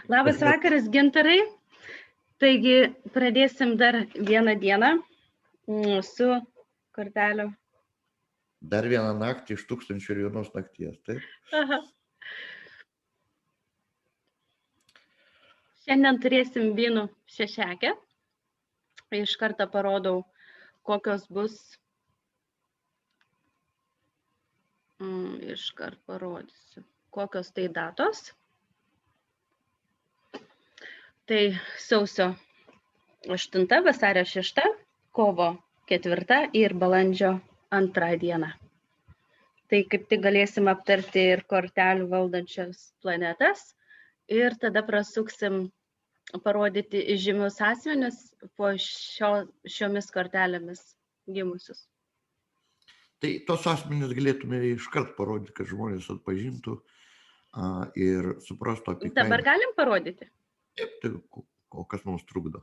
Labas vakaras, Gintarai. Taigi pradėsim dar vieną dieną su korteliu. Dar vieną naktį iš 1001 nakties, taip? Aha. Šiandien turėsim vynų šešekę. Iš karto parodau, kokios bus. Iškart parodysiu, kokios tai datos. Tai sausio 8, vasario 6, kovo 4 ir balandžio 2 diena. Tai kaip tik galėsim aptarti ir kortelių valdančias planetas ir tada prasuksim parodyti žymius asmenis po šiomis kortelėmis gimusius. Tai tos asmenys galėtume iškart parodyti, kad žmonės atpažintų ir suprastų apie ką. Dabar galim parodyti? Taip, tai o kas mums trukdo?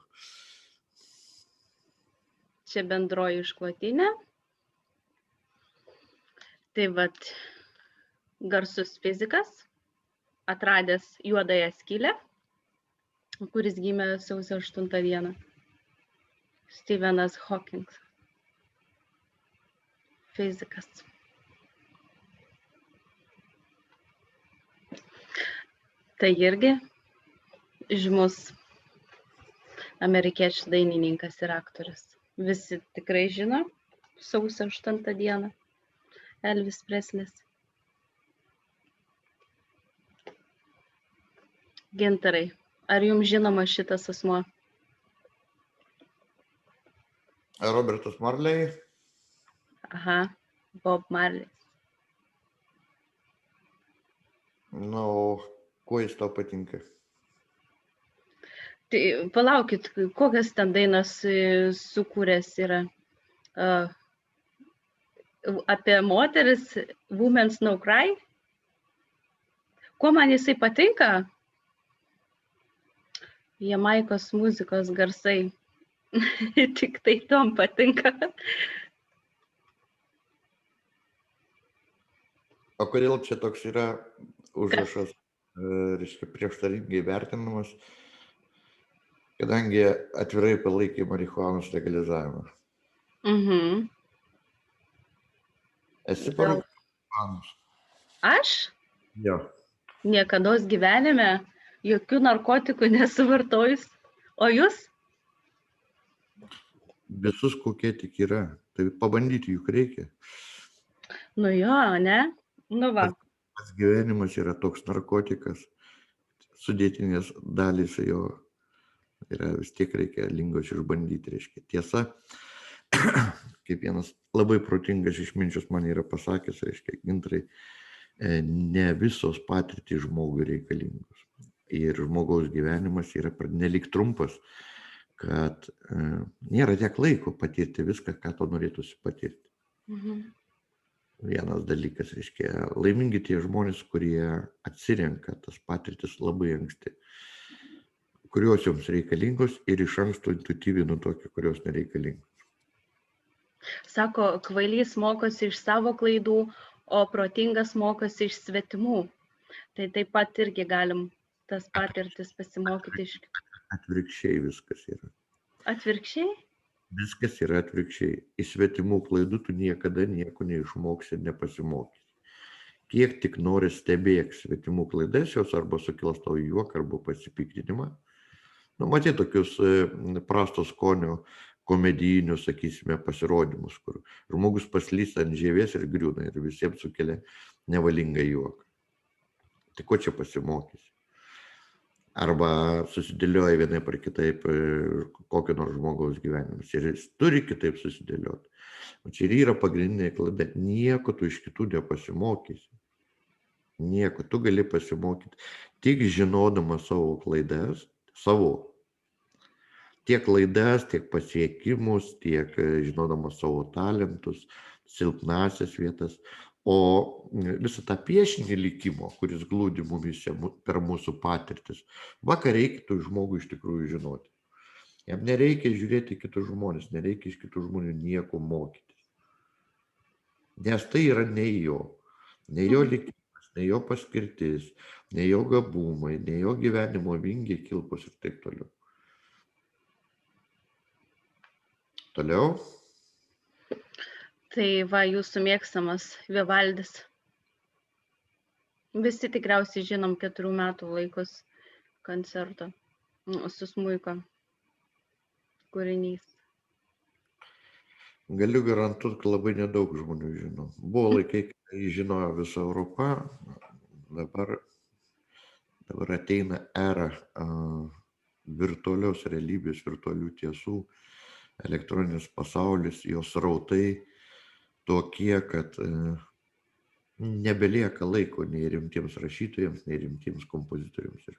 Čia bendroji išklotinė. Tai vat garsus fizikas, atradęs juodąją skylę, kuris gimė sausio 8 dieną. Stephenas Hawking. Fizikas. Tai irgi žymus amerikiečių dainininkas ir aktorius. Visi tikrai žino, sausio 8 dieną. Elvis Preslis. Gintarai, ar jums žinoma šitas asmuo? Robertas Marley. Aha, Bob Marley. Na, kuo jis tau patinka? Tai palaukit, kokias ten dainas sukūręs yra? Apie moteris, Women's No Cry. Kuo man jisai patinka? Jamaikos muzikos garsai. Tik tai tom patinka. O kodėl čia toks yra užrašas, reiškia, prieštaringai vertinamas, kadangi atvirai palaikė marihuanos legalizavimą? Esi parūkęs marihuanos? Aš? Jo. Niekados gyvenime jokių narkotikų nesuvartojus. O jūs? Visus kokie tik yra. Tai pabandyti juk reikia. Nu jo, ne? Nu va. Pats gyvenimas yra toks narkotikas. Sudėtinės dalys jo yra, vis tiek reikia lingos išbandyti, reiškia. Tiesa, kaip vienas labai protingas išminčius man yra pasakęs, reiškia, Gintarai, ne visos patirtys žmogui reikalingos. Ir žmogaus gyvenimas yra pernelyg trumpas, kad nėra tiek laiko patirti viską, ką to norėtųsi patirti. Vienas dalykas, reiškia, laimingi tie žmonės, kurie atsirenka tas patirtis labai anksti, kurios joms reikalingos ir iš anksto intuityvina tokią, kurios nereikalingos. Sako, kvailys mokosi iš savo klaidų, o protingas mokosi iš svetimų. Tai taip pat irgi galim tas patirtis pasimokyti iš kitų. Atvirkščiai viskas yra. Atvirkščiai? Viskas yra atvirkščiai. Iš svetimų klaidų tu niekada nieko neišmoksi ir nepasimokysi. Kiek tik nori stebėk svetimų klaidas, jos arba sukels tau juoką arba pasipiktinimą. Nu, matai tokius prasto skonio komedijinius, sakysime, pasirodymus, kur žmogus paslysta ant žievės ir griūna ir visiems sukelia nevalingą juoką. Tai ko čia pasimokysi? Arba susidėlioja vienai par kitaip kokio nors žmogaus gyvenimas. Ir jis turi kitaip susidėlioti. O čia ir yra pagrindinė klaida. Nieko tu iš kitų nepasimokysi. Nieko. Tu gali pasimokyti tik žinodamas savo klaidas, savo. Tiek klaidas, tiek pasiekimus, tiek žinodamas savo talentus, silpnasias vietas. O visą tą piešinį likimo, kuris glūdi mumise per mūsų patirtis, ką reikia tų žmogų iš tikrųjų žinoti. Jam nereikia žiūrėti kitus žmonės, nereikia iš kitų žmonių nieko mokytis. Nes tai yra ne jo likimas, nei jo paskirtis, nei jo gabumai, nei jo gyvenimo vingiai, kilpos ir taip toliau. Toliau. Tai va, jūsų mėgstamas Vivaldis. Visi tikriausiai žinom 4 metų laikus koncerto su smuiko kūrinys. Galiu garantuoti, kad labai nedaug žmonių žino. Buvo laikai, kai jį žinojo visa Europa, dabar ateina era virtualios realybės, virtualių tiesų, elektroninis pasaulis, jos srautai tokie, kad nebelieka laiko nei rimtiems rašytojams, nei rimtiems kompozitoriams. Ir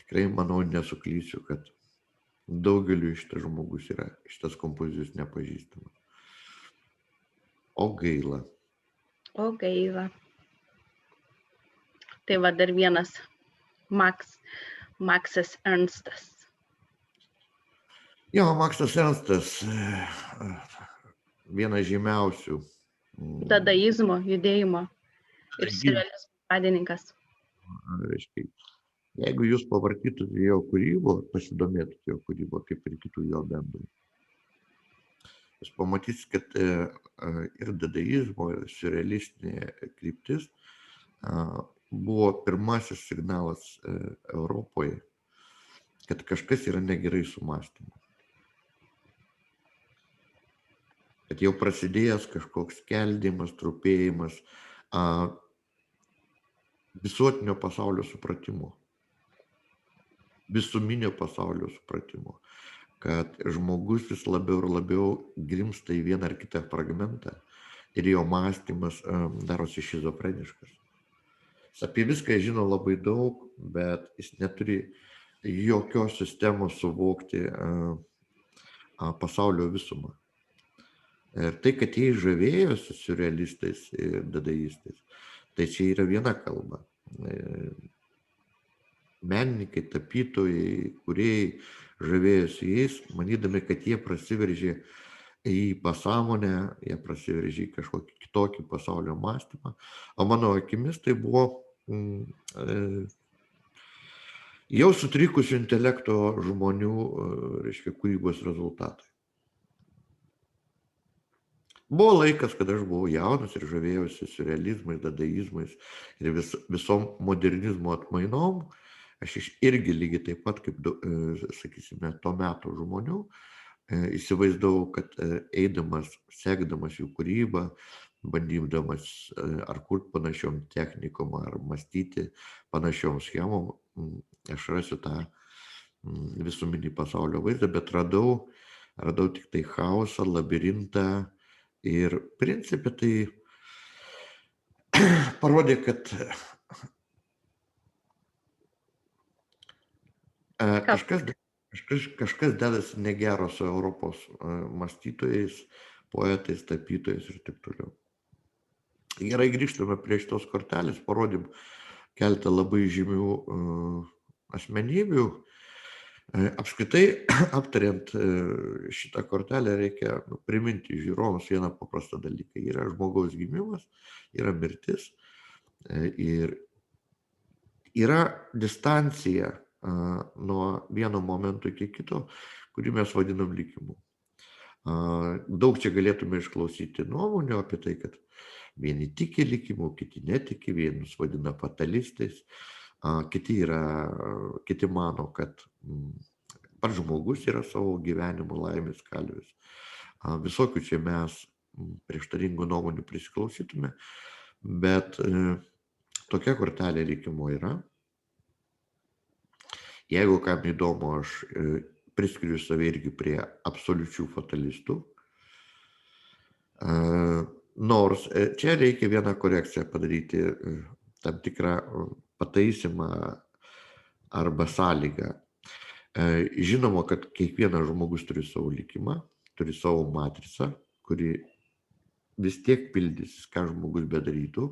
tikrai, manau, nesuklysiu, kad daugeliu šitas žmogus yra, šitas kompozitorius nepažįstamas. O gaila. O gaila. Tai va dar vienas Maksas Ernstas. Jo, Maksas Ernstas, vienas žymiausių. Dadaizmo judėjimo ir siurrealizmo pradininkas. Reiškia, jeigu jūs pavartytumėte jo kūrybą, pasidomėtumėte jo kūrybą, kaip ir kitų jo bendrų, jūs pamatysite, kad ir dadaizmo, ir siurrealistinė kryptis buvo pirmasis signalas Europoje, kad kažkas yra negerai su mąstymu. Kad jau prasidėjęs kažkoks skeldimas, trupėjimas visuotinio pasaulio supratimo, visuminio pasaulio supratimo, kad žmogus vis labiau ir labiau grimsta į vieną ar kitą fragmentą ir jo mąstymas darosi šizofreniškas. Jis apie viską žino labai daug, bet jis neturi jokios sistemos suvokti pasaulio visumą. Ir tai, kad jie žavėjosi siurrealistais ir dadaistais, tai čia yra viena kalba. Menininkai, tapytojai, kūrėjai žavėjosi jais, manydami, kad jie prasiveržė į pasąmonę, jie prasiveržė į kažkokį kitokį pasaulio mąstymą. O mano akimis tai buvo jau sutrikusių intelekto žmonių, reiškia, kūrybos rezultatai. Buvo laikas, kad aš buvau jaunas ir žavėjausi siurrealizmais, dadaizmais ir visom modernizmo atmainom. Aš irgi lygiai taip pat, kaip, sakysime, to meto žmonių, įsivaizdavau, kad eidamas, sekdamas jų kūrybą, bandydamas ar kurti panašiom technikom, ar mąstyti panašiom schemom, aš rasiu tą visuminį pasaulio vaizdą, bet radau tik tai chaosą, labirintą. Ir principė tai parodė, kad kažkas dedasi negero su Europos mąstytojais, poetais, tapytojais ir taip toliau. Gerai, grįžtame prie šitos kortelės, parodėm keletą labai žymių asmenybių. Apskritai, aptariant šitą kortelę, reikia priminti žiūrovams vieną paprastą dalyką. Yra žmogaus gimimas, yra mirtis ir yra distancija nuo vieno momento iki kito, kurį mes vadinam likimu. Daug čia galėtume išklausyti nuomonių apie tai, kad vieni tiki likimu, kiti netiki, vienus vadina fatalistais. Kiti mano, kad pats žmogus yra savo gyvenimo laimės kalvis. Visokių čia mes prieštaringų nuomonių prisiklausytume, bet tokia kortelė likimo yra. Jeigu kam įdomu, aš priskiriu save irgi prie absoliučių fatalistų. Nors čia reikia vieną korekciją padaryti, tam tikrą pataisimą arba sąlygą. Žinoma, kad kiekvienas žmogus turi savo likimą, turi savo matricą, kuri vis tiek pildysis, ką žmogus bedarytų,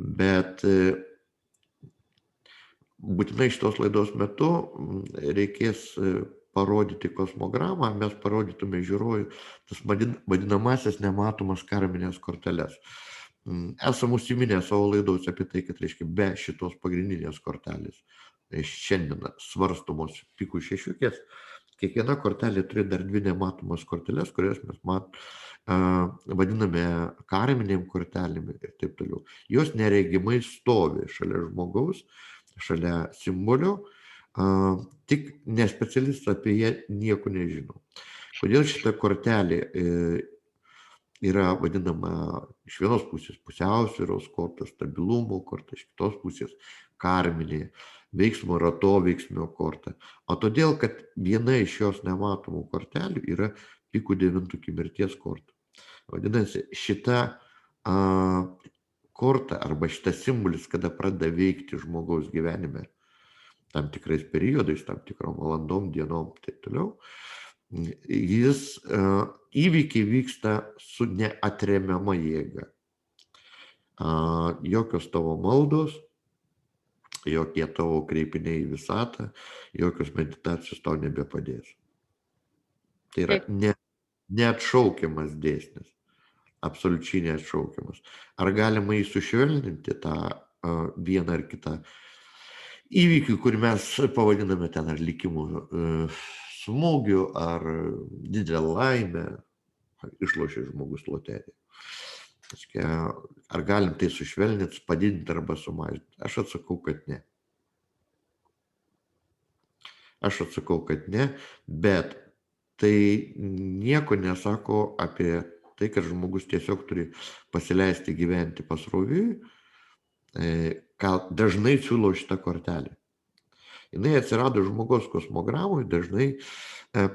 bet būtinai šitos laidos metu reikės parodyti kosmogramą, mes parodytume žiūrovui tas vadinamasias nematomas karminės korteles. Esam užsiminę savo laidose apie tai, kad reiškia be šitos pagrindinės kortelės šiandien svarstomos pikų šešiukės, kiekviena kortelė turi dar dvi nematomas korteles, kurias mes vadiname karminėm kortelėm ir taip toliau. Jos neregimai stovi šalia žmogaus, šalia simbolio, tik nespecialistas apie ją nieko nežino. Kodėl šita kortelė yra vadinama iš vienos pusės pusiausvyros korta, stabilumo korta, iš kitos pusės karminė, veiksmo ir atoveiksmio korta. O todėl, kad viena iš jos nematomų kortelių yra pikų devintukų mirties korta. Vadinasi, šita korta arba šitas simbolis, kada pradeda veikti žmogaus gyvenime, tam tikrais periodais, tam tikrom valandom, dienom, taip toliau, jis įvykiai vyksta su neatremiama jėga. Jokios tavo maldos, jokie tavo kreipiniai į visatą, jokios meditacijos tau nebepadės. Tai yra neatšaukiamas dėsnis, absoliučiai neatšaukiamas. Ar galima jį sušvelninti tą vieną ar kitą įvykį, kurį mes pavadiname ten ar likimų smūgių, ar didelę laimę, išlošė žmogus loteriją. Ar galim tai sušvelninti, padidinti arba sumažinti? Aš atsakau, kad ne. Bet tai nieko nesako apie tai, kad žmogus tiesiog turi pasileisti gyventi pasroviui, ką dažnai siūlo šitą kortelę. Jinai atsirado žmogaus kosmogramui, dažnai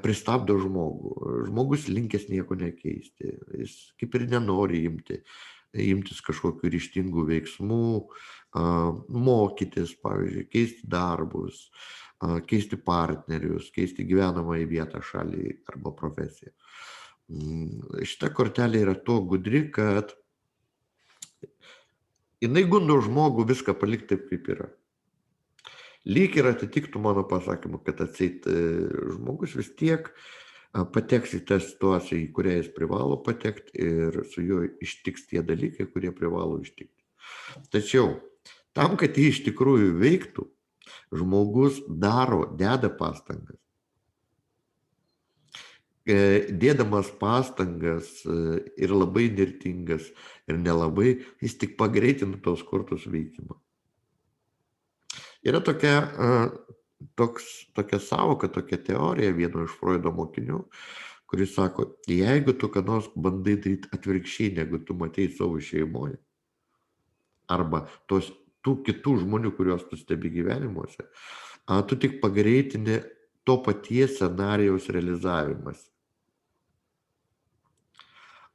pristabdo žmogų. Žmogus linkęs nieko nekeisti. Jis kaip ir nenori imtis kažkokių ryžtingų veiksmų, mokytis, pavyzdžiui, keisti darbus, keisti partnerius, keisti gyvenamąją vietą, šalį arba profesiją. Šita kortelė yra to gudri, kad jinai gundo žmogų viską palikti taip, kaip yra. Lyg ir atitiktų mano pasakymą, kad atseit žmogus vis tiek pateks į tą situaciją, į kurią jis privalo patekti ir su juo ištiks tie dalykai, kurie privalo ištikti. Tačiau tam, kad jį iš tikrųjų veiktų, žmogus deda pastangas. Dėdamas pastangas ir labai nirtingas ir nelabai, jis tik pagreitina tos kortos veikimą. Yra tokia sąvoka, tokia teorija vieno iš Freudo mokinių, kuris sako, jeigu tu ką nors bandai daryti atvirkščiai, negu tu matei savo šeimoje, arba tų kitų žmonių, kuriuos tu stebi gyvenimuose, tu tik pagreitini to paties scenarijaus realizavimas.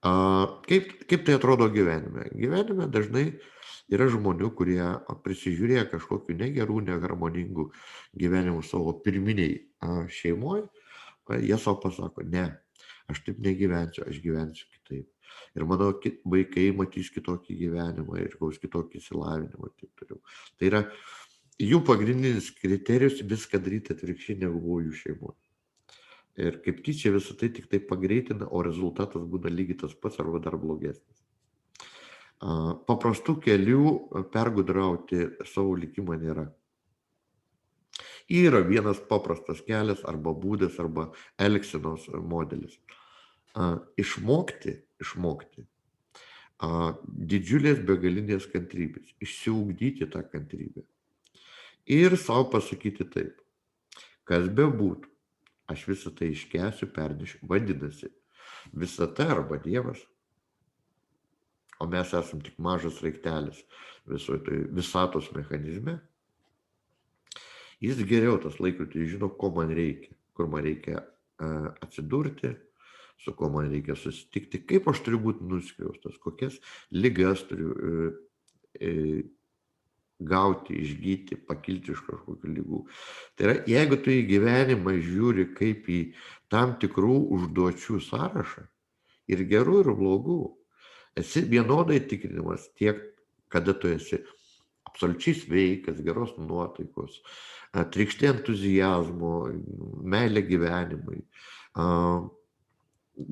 Kaip tai atrodo gyvenime? Gyvenime dažnai yra žmonių, kurie prisižiūrėjo kažkokių negerų, neharmoningų gyvenimų savo pirminiai šeimoje, jie savo pasako, ne, aš taip negyvensiu, aš gyvensiu kitaip. Ir mano vaikai matys kitokį gyvenimą ir gaus kitokį išsilavinimą. Tai yra jų pagrindinis kriterijus viską daryti atvirkščiai, negu buvo jų šeimoje. Ir kaip tyčia visą tai tik tai pagreitina, o rezultatas būna lygiai tas pats arba dar blogesnis. Paprastų kelių pergudrauti savo likimą nėra. Yra vienas paprastas kelias arba būdas arba elgsenos modelis. Išmokti didžiulės begalinės kantrybės, išsiugdyti tą kantrybę. Ir savo pasakyti taip, kas bebūtų, aš visą tai iškęsiu, pernešiu. Vadinasi, visata arba Dievas, o mes esam tik mažas raiktelis visoje tai visatos mechanizme, jis geriau tas laikrodis žino, ko man reikia, kur man reikia atsidurti, su kuo man reikia susitikti, kaip aš turiu būti nuskriaustas, kokias ligas turiu gauti, išgyti, pakilti iš kažkokių ligų. Tai yra, jeigu tu į gyvenimą žiūri kaip į tam tikrų užduočių sąrašą, ir gerų, ir blogų, esi vienodai tikrinimas tiek, kada tu esi absoliučiai sveikas, geros nuotaikos, trykšti entuziazmo, meilė gyvenimui,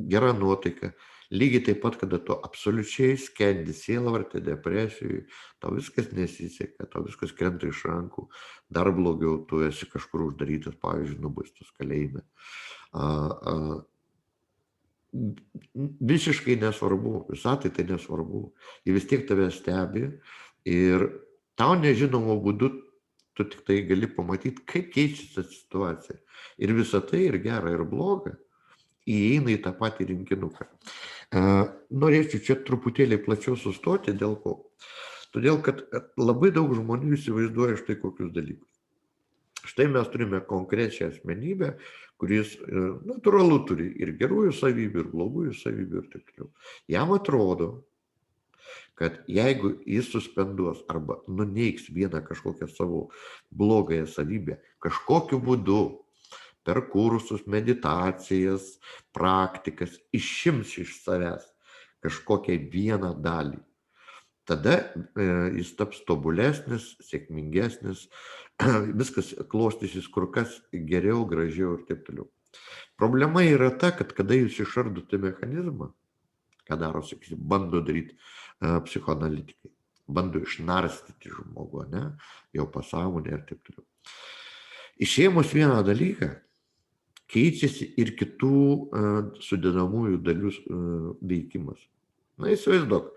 gera nuotaika. Lygiai taip pat, kada tu absoliučiai skendi sielvartę, depresijai, tau viskas nesiseka, tau viskas krenta iš rankų, dar blogiau, tu esi kažkur uždarytas, pavyzdžiui, nubaustas kalėjime. Visiškai nesvarbu, visatai tai nesvarbu. Jie vis tiek tave stebi ir tau nežinomo būdu tu tik tai gali pamatyti, kaip keičiasi situacija. Ir visa tai, ir gera, ir bloga, įeina į tą patį rinkinuką. Norėčiau čia truputėlį plačiau sustoti, dėl ko. Todėl, kad labai daug žmonių įsivaizduoja štai kokius dalykus. Štai mes turime konkrečią asmenybę, kuris natūralu turi ir gerųjų savybių, ir blogųjų savybių ir taip toliau. Jam atrodo, kad jeigu jis suspenduos arba nuneigs vieną kažkokią savo blogąją savybę, kažkokiu būdu per kursus, meditacijas, praktikas, išims iš savęs kažkokią vieną dalį, tada jis taps tobulesnis, sėkmingesnis, viskas klostysis kur kas geriau, gražiau ir taip toliau. Problema yra ta, kad kada jūs išardote mechanizmą, ką daro, sakysim, bando daryti psichoanalitikai, bando išnarstyti žmogų, ne, jo pasąmonę ir taip toliau. Išėmus vieną dalyką, keičiasi ir kitų sudedamųjų dalių veikimas. Na, įsivaizduok,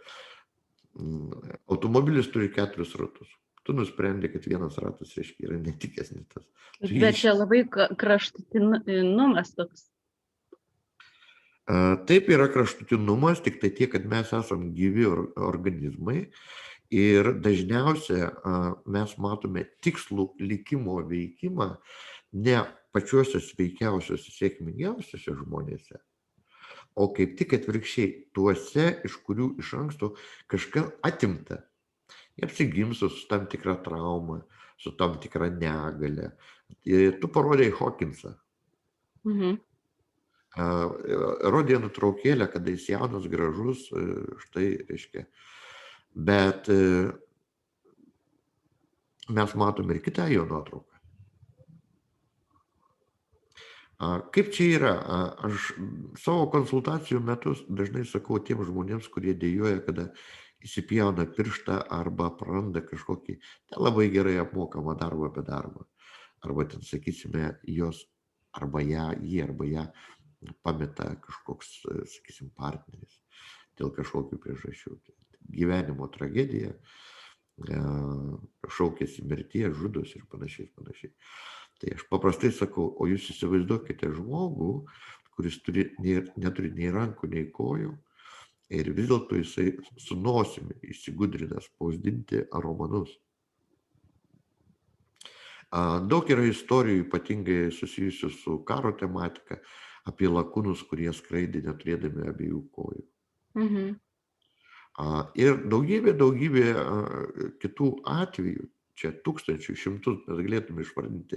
automobilis turi 4 ratus. Tu nusprendė, kad vienas ratas, reiškia, yra netikesnis tas. Bet čia labai kraštutinumas toks. Taip yra kraštutinumas, tik tai tiek, kad mes esam gyvi organizmai ir dažniausiai mes matome tikslų likimo veikimą ne pačiuose sveikiausiuose, sėkmingiausiuose žmonėse, o kaip tik atvirkščiai tuose, iš kurių iš anksto kažką atimta. Jie apsigimsta su tam tikra trauma, su tam tikra negale. Tu parodėjai Hawkinsą. Rodė nuotraukėlę, kada jis jaunas, gražus, štai, reiškia. Bet mes matome ir kitą jo nuotrauką. Kaip čia yra? Aš savo konsultacijų metus dažnai sakau tiem žmonėms, kurie dejuoja, kada įsipjauna pirštą arba praranda kažkokį labai gerai apmokamą darbą be darbą. Arba ten, sakysime, jos arba jį arba ją pameta kažkoks, sakysim, partneris dėl kažkokių priežasčių. Gyvenimo tragedija, šaukėsi mirties, žudos ir panašiai. Tai aš paprastai sakau, o jūs įsivaizduokite žmogų, kuris neturi nei rankų, nei kojų, ir vis dėlto jisai su nosimi įsigudrina spausdinti romanus. Daug yra istorijų, ypatingai susijusių su karo tematika, apie lakūnus, kurie skraidė neturėdami abiejų kojų. Ir daugybė kitų atvejų, čia tūkstančių, šimtus mes galėtume išvardinti,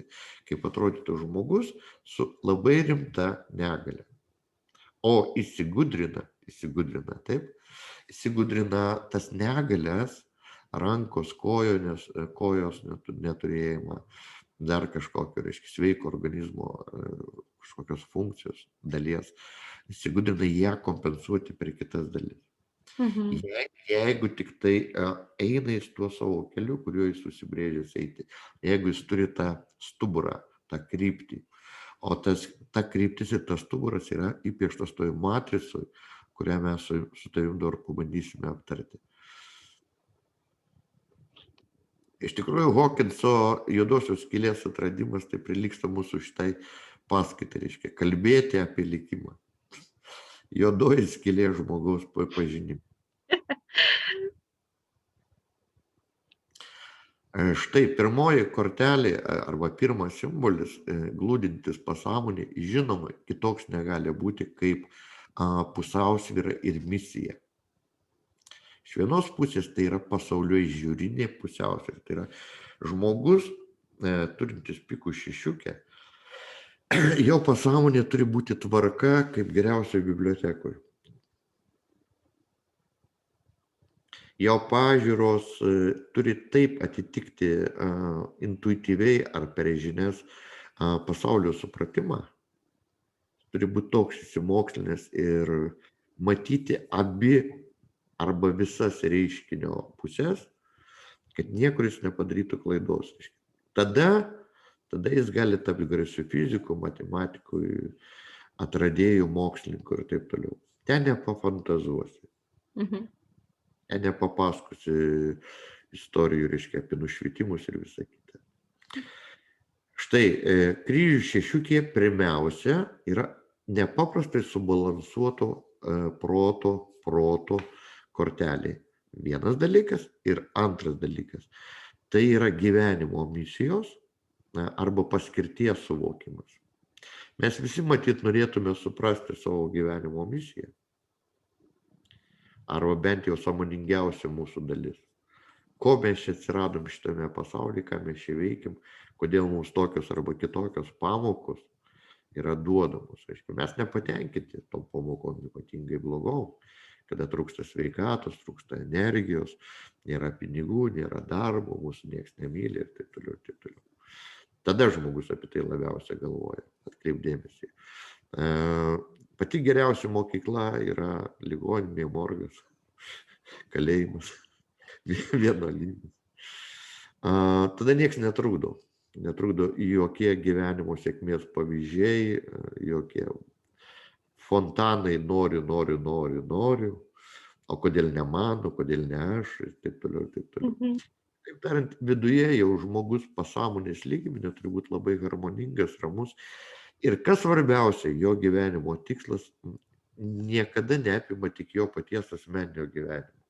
kaip atrodytų žmogus su labai rimta negale. O įsigudrina tas negalias, rankos, kojos neturėjimą, dar kažkokio, reiškia, sveiko organizmo kažkokios funkcijos dalies, įsigudrina ją kompensuoti per kitas dalis. Jeigu tik tai eina į tuo savo keliu, kuriuo jis susibrėžęs eiti, jeigu jis turi tą stuburą, tą kryptį, o ta kryptis ir tas stuburas yra įpieštas toj matricoj, kurią mes su tavim dar pabandysime aptarti. Iš tikrųjų, Hawkinso juodosios skylės atradimas tai prilygsta mūsų šitai paskaitai, reiškia, kalbėti apie likimą. Juodoji skylė žmogaus pažinimą. Štai pirmoji kortelė arba pirmas simbolis, glūdintis pasąmonė, žinoma, kitoks negali būti kaip pusiausvyra ir misija. Iš vienos pusės tai yra pasaulio žiūrinė pusiausvyra. Tai yra žmogus, turintis pikų šešiukę, jo pasąmonė turi būti tvarka kaip geriausioje bibliotekoje. Jo pažiūros turi taip atitikti intuityviai ar per žinias pasaulio supratimą. Turi būti toks įsimokslinęs ir matyti abi arba visas reiškinio pusės, kad niekur jis nepadarytų klaidos. Tada jis gali tapti garsiu fiziku, matematiku, atradėjų, mokslininku ir taip toliau. Ten nepafantazuosi. Ten nepapasakosi istorijų, reiškia, apie nušvitimus ir visą kitą. Štai, kryžių šešiukė pirmiausia yra nepaprastai subalansuoto proto kortelė. Vienas dalykas ir antras dalykas. Tai yra gyvenimo misijos arba paskirties suvokimas. Mes visi matyt norėtume suprasti savo gyvenimo misiją. Arba bent jau sąmoningiausia mūsų dalis. Ko mes čia atsiradom šitame pasaulyje, ką mes čia veikim, kodėl mums tokios arba kitokios pamokos yra duodamos. Aišku, mes nepatenkinti tom pamokom, ypatingai blogom, kada trūksta sveikatos, trūksta energijos, nėra pinigų, nėra darbo, mūsų nieks nemyli ir taip toliau, ir taip toliau. Tada žmogus apie tai labiausiai galvoja, atkreipdėmėsi. Pati geriausia mokykla yra ligoninė, morgas, kalėjimas, vienuolynas. Tada nieks netrukdo. Netrukdo jokie gyvenimo sėkmės pavyzdžiai, jokie fontanai noriu, o kodėl ne mano, kodėl ne aš ir taip toliau, ir taip toliau. Taip tariant, viduje jau žmogus pasąmonės lygmenį turi būti labai harmoningas, ramus. Ir kas svarbiausia, jo gyvenimo tikslas niekada neapima tik jo paties asmeninio gyvenimo.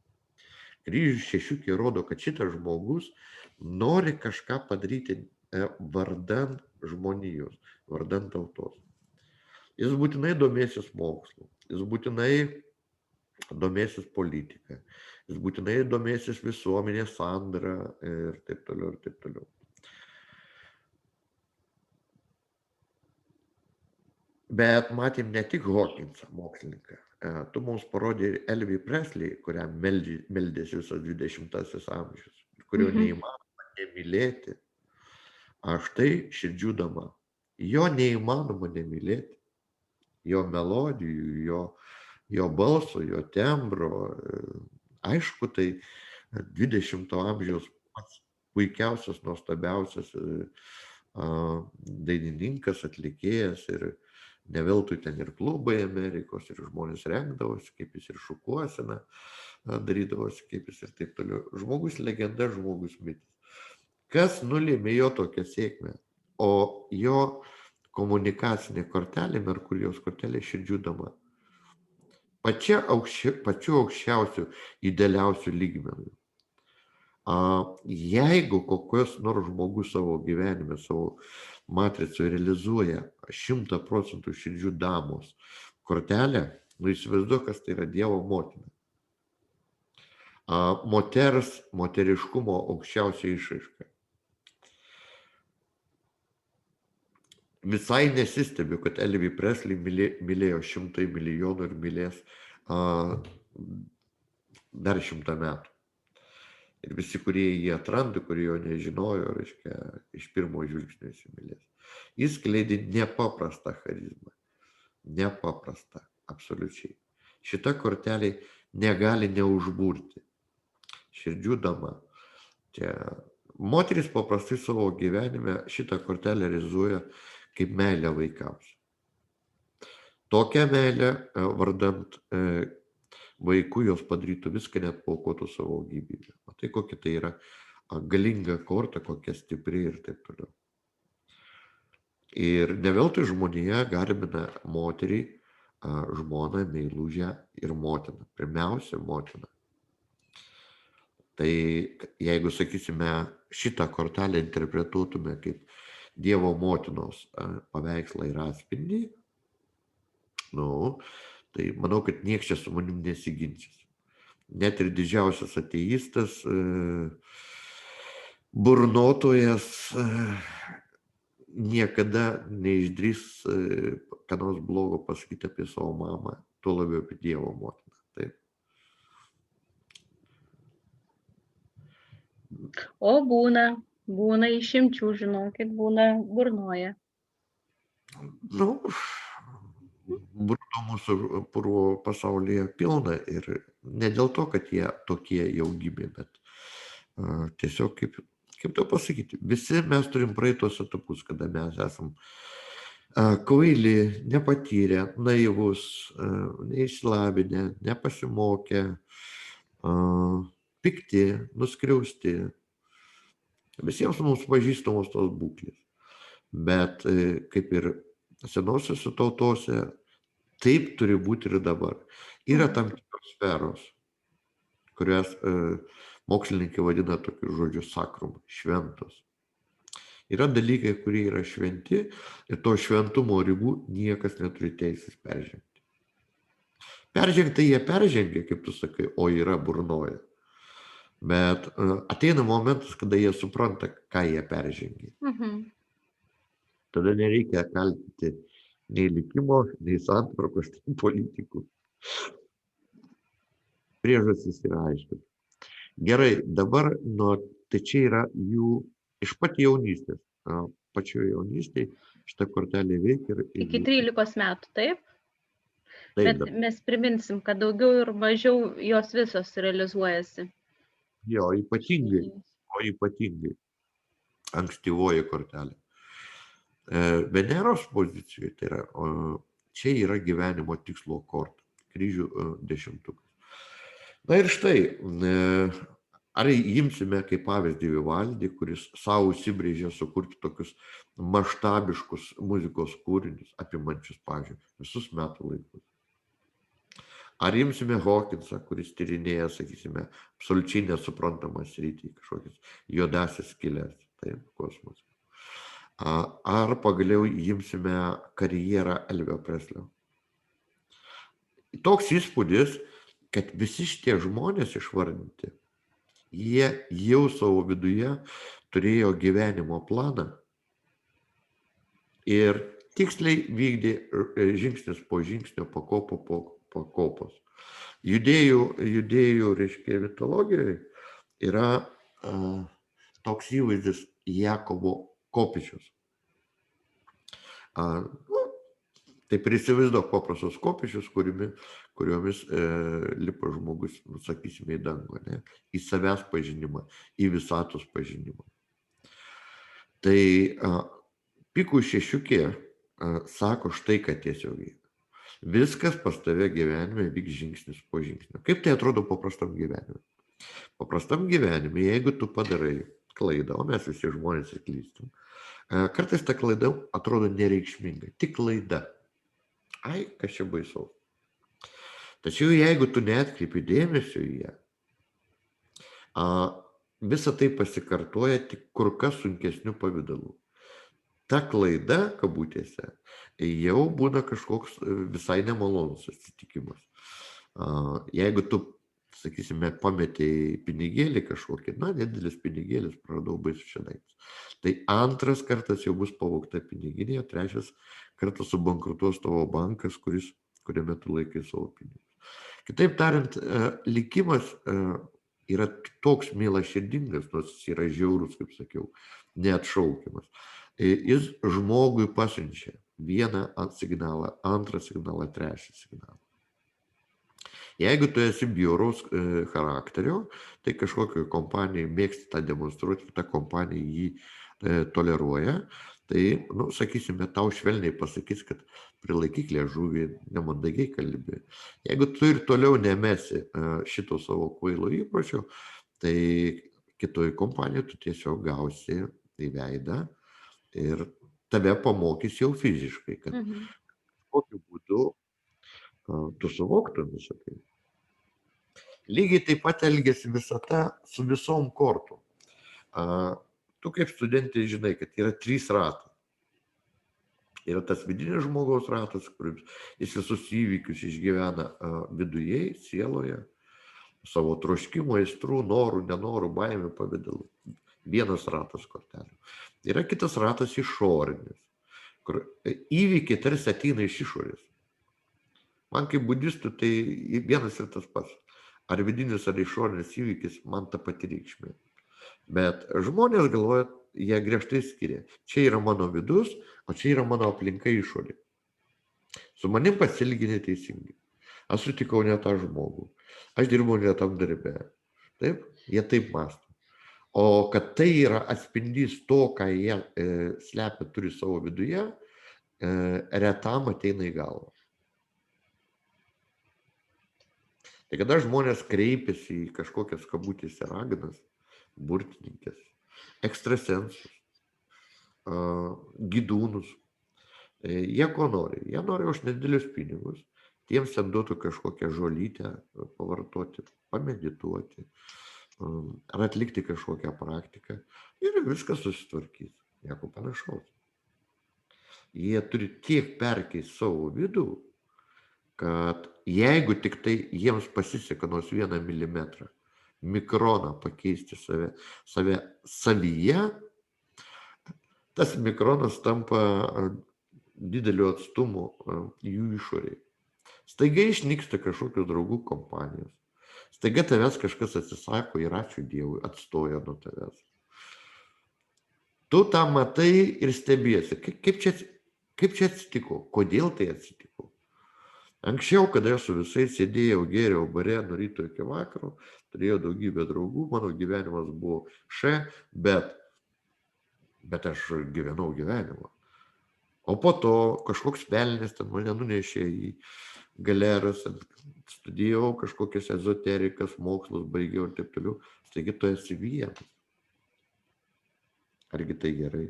Kryžių šešiukė rodo, kad šitas žmogus nori kažką padaryti vardan žmonijos, vardan tautos. Jis būtinai domėsis mokslu, jis būtinai domėsis politika, jis būtinai domėsis visuomenės sandara ir taip toliau, ir taip toliau. Bet matėm ne tik Hawkinsą, mokslininką. Tu mums parodė Elvį Presley, kuriam meldėsi visas 20-asis amžius, kurio neįmanoma nemylėti. Štai širdžių dama. Jo neįmanoma nemylėti. Jo melodijų, jo balso, jo tembro. Aišku, tai 20-ojo amžiaus pats puikiausias, nuostabiausias dainininkas, atlikėjas ir ne veltui ten ir klubai Amerikos, ir žmonės rengdavosi, kaip jis ir šukuoseną darydavosi, kaip jis ir taip toliau. Žmogus legenda, žmogus mitas. Kas nulėmė jo tokią sėkmę? O jo komunikacinė kortelė, Merkurijos kortelė, širdžių dama. Pačiu aukščiausiu, idealiausiu lygmeniu. Jeigu kokios nors žmogus savo gyvenime, savo matricoje realizuoja 100% širdžių damos kortelę, įsivaizduoju, kas tai yra Dievo motina. Moteriškumo aukščiausia išraiška. Visai nesistebiu, kad Elvį Presley mylėjo 100 milijonų ir mylės dar 100 metų. Ir visi, kurie jį atranda, kurie jo nežinojo, reiškia, iš pirmo žvilgsnio įsimylės. Jis skleidė nepaprastą charizmą. Nepaprastą, absoliučiai. Šita kortelė negali neužburti. Širdžių dama. Moteris paprastai savo gyvenime šitą kortelę realizuoja kaip meilę vaikams. Tokią meilę vardant vaikų jos padarytų viską, net paaukotų savo gyvybę. Tai kokia tai yra galinga korta, kokia stipri ir taip toliau. Ir ne veltui žmonija garbina moterį, žmoną, meilužę ir motiną. Pirmiausia, motiną. Tai jeigu, sakysime, šitą kortelę interpretuotume kaip Dievo motinos paveikslą ir atspindį, tai manau, kad nieks čia su manim nesiginčys. Net ir didžiausias ateistas, burnotojas niekada neišdrįs ką nors blogo pasakyti apie savo mamą, tuo labiau apie Dievo motiną. Taip. O būna išimčių, žinokit, būna burnoja. brudo mūsų purvo pasaulyje pilna ir ne dėl to, kad jie tokie jau gimė, bet tiesiog kaip to pasakyti, visi mes turim praeitos etapus, kada mes esam kvaili, nepatyrę, naivus, neišsilavinę, nepasimokę, pikti, nuskriausti. Visiems mums pažįstamos tos būklės. Bet kaip ir senosiuose tautose, taip turi būti ir dabar. Yra tam tikros sferos, kurias mokslininkai vadina tokiu žodžiu sakrum, šventos. Yra dalykai, kurie yra šventi ir to šventumo ribų niekas neturi teisės peržengti. Peržengti jie peržengia, kaip tu sakai, o yra burnoja. Bet ateina momentas, kada jie supranta, ką jie peržengia. Tada nereikia kaltinti nei likimo, nei santvarkos, nei politikų. Priežastys yra aiškios. Gerai, dabar, tai čia yra jų iš pat jaunystės. Pačioje jaunystėje šitą kortelę veikia. Iki 13 metų, taip? Taip, Bet mes priminsim, kad daugiau ir mažiau jos visos realizuojasi. Jo, ypatingai ankstyvoji kortelė. Veneros pozicijoje, tai yra, čia yra gyvenimo tikslo korta, kryžių 10. Na ir štai, ar imsime kaip pavyzdį Vivaldį, kuris savo užsibrėžė sukurti tokius maštabiškus muzikos kūrinius, apimančius, pavyzdžiui, visus metų laikus. Ar imsime Hawkinsą, kuris tyrinėja, sakysime, absoliučiai nesuprantamą sritį, kažkokias juodasias skylės, taip, kosmosą. Ar pagaliau imsime karjerą Elvio Preslio. Toks įspūdis, kad visi šitie žmonės išvardinti, jie jau savo viduje turėjo gyvenimo planą ir tiksliai vykdė žingsnis po žingsnio, pakopos. Judėjų, reiškia, mitologijoje yra toks įvaizdis Jakobo Kopičius. Taip ir įsivaizduok paprastos Kopičius, kuriomis lipa žmogus, sakysime, į dangų, ne? Į savęs pažinimą, į visatos pažinimą. Tai Pikų šešiukė sako štai, kad tiesiogiai. Viskas pas tave gyvenime vyks žingsnis po žingsnio. Kaip tai atrodo paprastam gyvenime? Paprastam gyvenime, jeigu tu padarai klaidą, o mes visi žmonės įklystam, kartais ta klaida atrodo nereikšminga, tik klaida. Ai, kas čia baisaus. Tačiau jeigu tu neatkreipi dėmesio į ją, visa tai pasikartoja tik kur kas sunkesnių pavidalų. Ta klaida, kabutėse, jau būna kažkoks visai nemalonus atsitikimas. Jeigu tu, sakysime, pametei pinigėlį kažkokį, nedidelis pinigėlis, praradau baisus čia daiktus. Tai antras kartas jau bus pavogta piniginė, trečias kartas subankrutuos tavo bankas, kuriame tu laikai savo pinigus. Kitaip tariant, likimas yra toks mielaširdingas, nors jis yra žiaurus, kaip sakiau, neatšaukiamas. Jis žmogui pasiunčia vieną signalą, antrą signalą, trečią signalą. Jeigu tu esi bjauraus charakterio, tai kažkokiai kompanijai mėgsti tą demonstruoti, ta kompanija jį toleruoja, tai, sakysime, tau švelniai pasakys, kad prilaikyk liežuvį, nemandagiai kalbi. Jeigu tu ir toliau nemesi šito savo kvailo įpročio, tai kitoj kompanijoje tu tiesiog gausi į veidą ir tave pamokys jau fiziškai, kad kokiu būdu tu suvoktum visą tai. Lygiai taip pat elgiasi visata su visom kortom. Tu kaip studentė žinai, kad yra 3 ratai. Yra tas vidinis žmogaus ratas, kuris jis visus įvykius išgyvena viduje, sieloje, savo troškimo, aistrų, norų, nenorų, baimių pavidalų. Vienas ratas kortelių. Yra kitas ratas išorinis, kur įvykiai tarsi ateina iš išorės. Man kaip budistų tai vienas ir tas pats. Ar vidinis, ar išorinis įvykis, man ta pati reikšmė. Bet žmonės galvoja, jie griežtai skiria. Čia yra mano vidus, o čia yra mano aplinka išorė. Su manim pasielgė neteisingai. Aš sutikau ne tą žmogų. Aš dirbau ne tam darbe. Taip? Jie taip mąsto. O kad tai yra atspindys to, ką jie slepia, turi savo viduje, retam ateina į galvą. Tai kada žmonės kreipiasi į kažkokias kabutėse raganas, burtininkės, ekstrasensus, gydūnus, jie ko nori? Jie nori už nedėlius pinigus, tiems ten duotų kažkokią žolytę pavartoti, pamedituoti, ar atlikti kažkokią praktiką ir viskas susitvarkys. Nieko panašaus. Jie turi tiek perkeisti savo vidų, kad jeigu tik tai jiems pasiseka nors 1 milimetrą, mikroną pakeisti save savyje, tas mikronas tampa dideliu atstumu jų išoriai. Staiga išnyksta kažkokios draugų kompanijos. Staiga tavęs kažkas atsisako ir ačiū Dievui, atstoja nuo tavęs. Tu tą matai ir stebiesi. Kaip čia atsitiko? Kodėl tai atsitiko? Anksčiau, kada aš su visais sėdėjau, gėriau bare nuo ryto iki vakaro, turėjau daugybę draugų, mano gyvenimas buvo bet aš gyvenau gyvenimą. O po to kažkoks velnis ten mane nunešė į galeras, studijavau kažkokias ezoterikas, mokslus baigiau ir taip toliau. Taigi tu esi vienas. Argi tai gerai?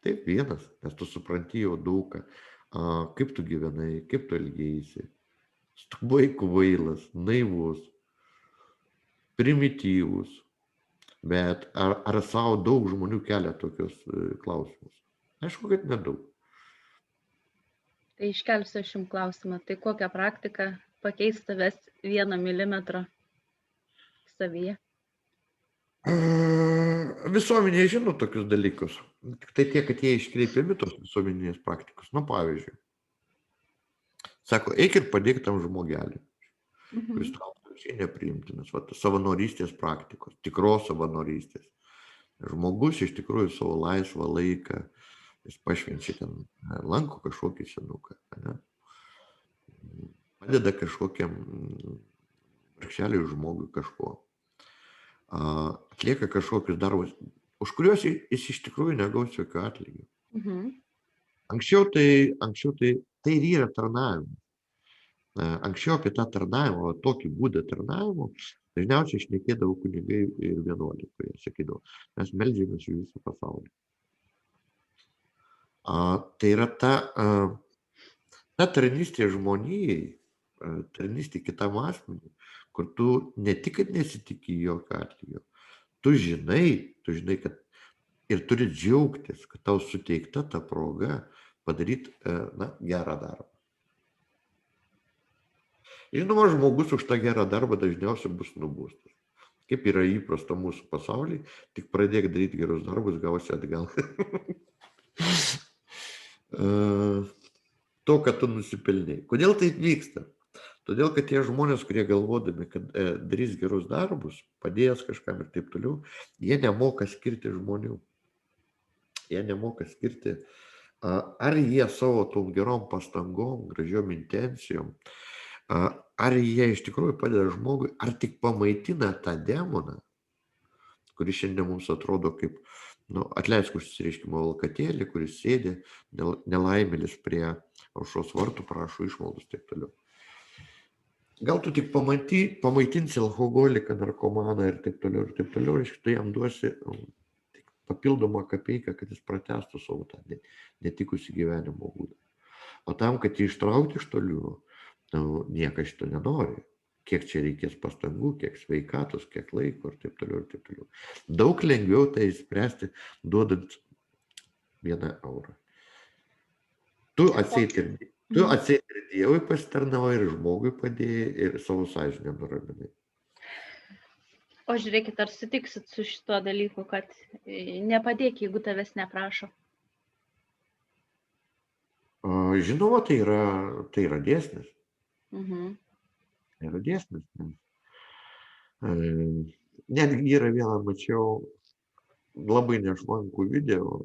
Taip, vienas, nes tu supranti jau daug, kaip tu gyvenai, kaip tu elgėsi. Tu buvai kvailas, naivus, primityvus. Bet ar savo daug žmonių kelia tokius klausimus? Aišku, kad nedaug. Tai iškelsiu aš jums klausimą. Tai kokią praktiką pakeis tavęs 1 milimetrą savyje? Visuomenė žino tokius dalykus. Tai tiek, kad jie iškreipiami tos visuomeninės praktikos. Nu, pavyzdžiui, sako, eik ir padėk tam žmogeliui, kuris tau absoliučiai nepriimtinas. Savanorystės praktikos, tikros savanorystės. Žmogus iš tikrųjų savo laisvą laiką, jis pašvenčia ten, lanko kažkokį senuką, ne? Padeda kažkokiam vargšeliui žmogui kažko. Atlieka kažkokius darbus, už kuriuos jis iš tikrųjų negaus jokio atlygio. Anksčiau tai ir yra tarnavimas. Anksčiau apie tą tarnavimą, tokį būdą tarnavimo, dažniausiai šnekėdavo kunigai ir vienuoliai, kurie sakydavo, mes meldžiamės į visą pasaulį. Tai yra ta tarnystė žmonijai, tarnystė kitam asmeniui, kur tu ne tik, kad nesitikį jokio atlygio, tu žinai, kad ir turi džiaugtis, kad tau suteikta ta proga padaryti gerą darbą. Žinoma, žmogus už tą gerą darbą dažniausiai bus nubaustas. Kaip yra įprasta mūsų pasaulyje, tik pradėk daryti gerus darbus, gausi atgal. To, kad tu nusipelnėjai. Kodėl taip vyksta? Todėl, kad tie žmonės, kurie galvodami, kad darys gerus darbus, padės kažkam ir taip toliau, jie nemoka skirti žmonių. Jie nemoka skirti, ar jie savo tom gerom pastangom, gražiom intencijom, ar jie iš tikrųjų padeda žmogui, ar tik pamaitina tą demoną, kuris šiandien mums atrodo kaip, atleisk už išsireiškimo, valkatėlį, kuris sėdi nelaimėlis prie aušros vartų, prašo išmaldos taip toliau. Gal tu tik pamaitinsi alkoholiką, narkomaną ir taip toliau, ir tu jam duosi papildomą kapeiką, kad jis pratęstų savo tą netikusį gyvenimo būdą. O tam, kad jį ištraukti iš tolių, niekas šito nenori. Kiek čia reikės pastangų, kiek sveikatos, kiek laiko ir taip toliau, ir taip toliau. Daug lengviau tai spręsti, duodant 1 eurą. Tu atseit ir Dievui pasitarnavai, ir žmogui padėjai, ir savo sąžinę nuraminai. O žiūrėkit, ar sutiksit su šituo dalyku, kad nepadėk, jeigu tavęs neprašo? Žinoma, tai yra dėsnis. Tai yra dėsnis. Netgi yra vieną mačiau labai nešvankų video,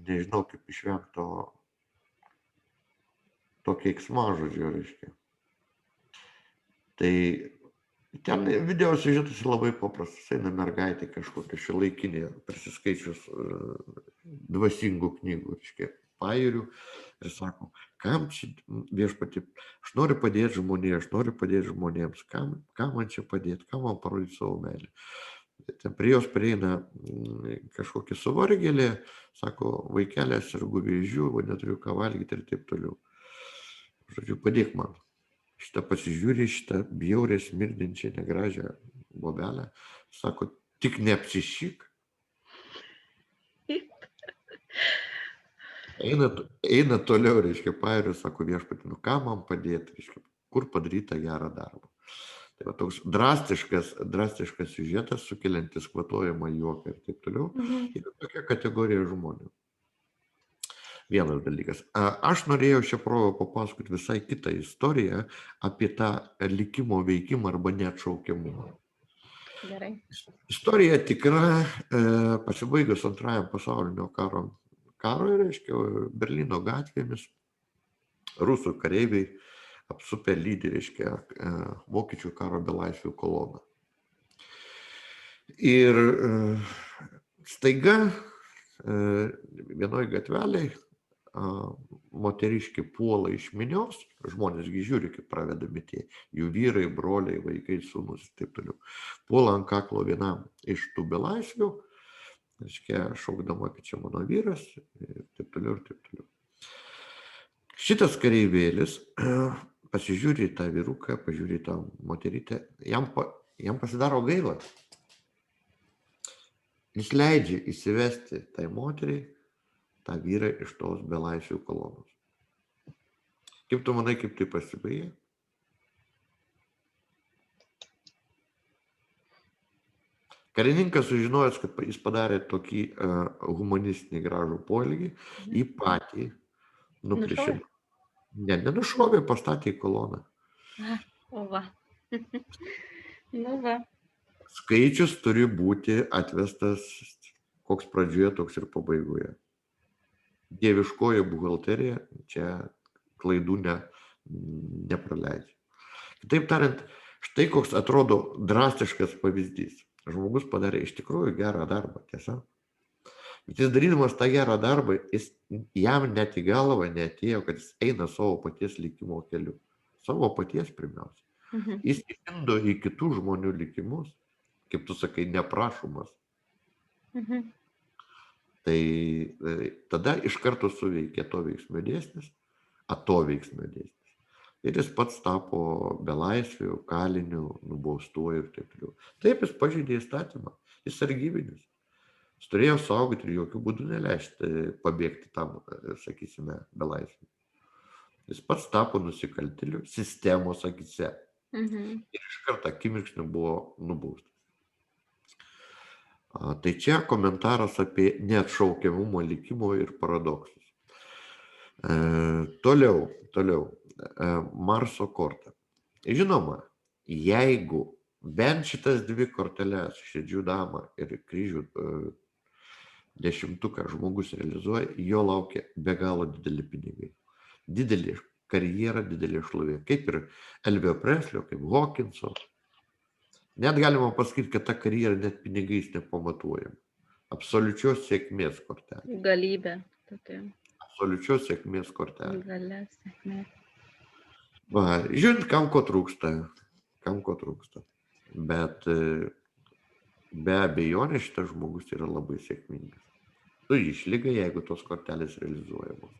nežinau kaip išvengto to keiksmažodžio, reiškia. Tai ten video siužetas labai paprastas, eina mergaitė kažkokia šiuolaikinė, prisiskaičius dvasingų knygų, reiškia, pajūrių ir sako, kam čia viešpatį, aš noriu padėti žmonėms, kam man čia padėti, kam man parodyti savo meilę. Ten prie jos prieina kažkokia suvargėlė, sako, vaikelė, sergu vėžiu, neturiu ką valgyti ir taip toliau. Žodžiu, padėk man. Šitą pasižiūri, šitą bjaurę, smirdinčią, negražią bobelę, sako, tik neapsišyk. Eina toliau, reiškia, pajūriu, sako, viešpatį, nu ką man padėti, reiškia, kur padaryti tą gerą darbą. Tai va, toks drastiškas siužetas, sukeliantis kvatojimą, juoką ir taip toliau. Ir tokia kategorija žmonių. Vienas dalykas. Aš norėjau šią progą papasakoti visai kitą istoriją apie tą likimo veikimą arba neatšaukiamumą. Gerai. Istorija tikra, pasibaigus antrajam pasaulinio karo, reiškia, Berlyno gatvėmis, rusų kareiviai apsupę lydi, reiškia, vokiečių karo belaisvių koloną. Ir staiga vienoj gatveliai moteriški puola iš minios, žmonėsgi žiūri, kaip pravedami tie, jų vyrai, broliai, vaikai, sūnus ir taip toliau. Puola ant kaklo vienam iš tų belaisvių, reiškia, šaukdama, kad čia mano vyras ir taip toliau ir taip toliau. Šitas kareivėlis pasižiūri į tą vyruką, pažiūri į tą moterytę, jam pasidaro gaila. Jis leidžia įsivesti tai moteriai tą vyrą iš tos belaisvių kolonos. Kaip tu manai, kaip tai pasibaigė? Karininkas sužinojęs, kad jis padarė tokį humanistinį gražų poelgį, jį patį nuplėšė. Nenušovė, pastatė į koloną. O va. Nu va. Skaičius turi būti atvestas koks pradžioje, toks ir pabaigoje. Dieviškoji buhalterija čia klaidų nepraleidžia. Kitaip tariant, štai koks atrodo drastiškas pavyzdys. Žmogus padarė iš tikrųjų gerą darbą, tiesa. Bet jis darydamas tą gerą darbą, jam net į galvą neatėjo, kad jis eina savo paties likimo keliu. Savo paties pirmiausia. Jis įlindo į kitų žmonių likimus, kaip tu sakai, neprašomas. Tai tada iš karto suveikė atoveiksmio dėsnis. Ir jis pats tapo belaisviu, kaliniu, nubaustuoju ir taip toliau. Taip, jis pažeidė įstatymą, jis sargybinis. Jis turėjo saugoti ir jokių būdų neleisti pabėgti tam, sakysime, belaisviui. Jis pats tapo nusikaltėliu sistemos akyse. Ir iš karto akimirksniu buvo nubaustas. Tai čia komentaras apie neatšaukiamumo likimo ir paradoksus. Toliau. Marso korta. Žinoma, jeigu bent šitas dvi korteles, širdžių damą ir kryžių dešimtuką žmogus realizuoja, jo laukia be galo dideli pinigai. Didelė karjera, didelė šlovė. Kaip ir Elvio Preslio, kaip Hawkinso. Net galima pasakyti, kad ta karjera net pinigais nepamatuojama. Absoliučios sėkmės kortelė. Galybė. Tokia. Absoliučios sėkmės kortelė. Galia, sėkmė. Va, žiūrint, kam ko trūksta. Bet be abejonės šitas žmogus yra labai sėkmingas. Tu išlyga, jeigu tos kortelės realizuojamos.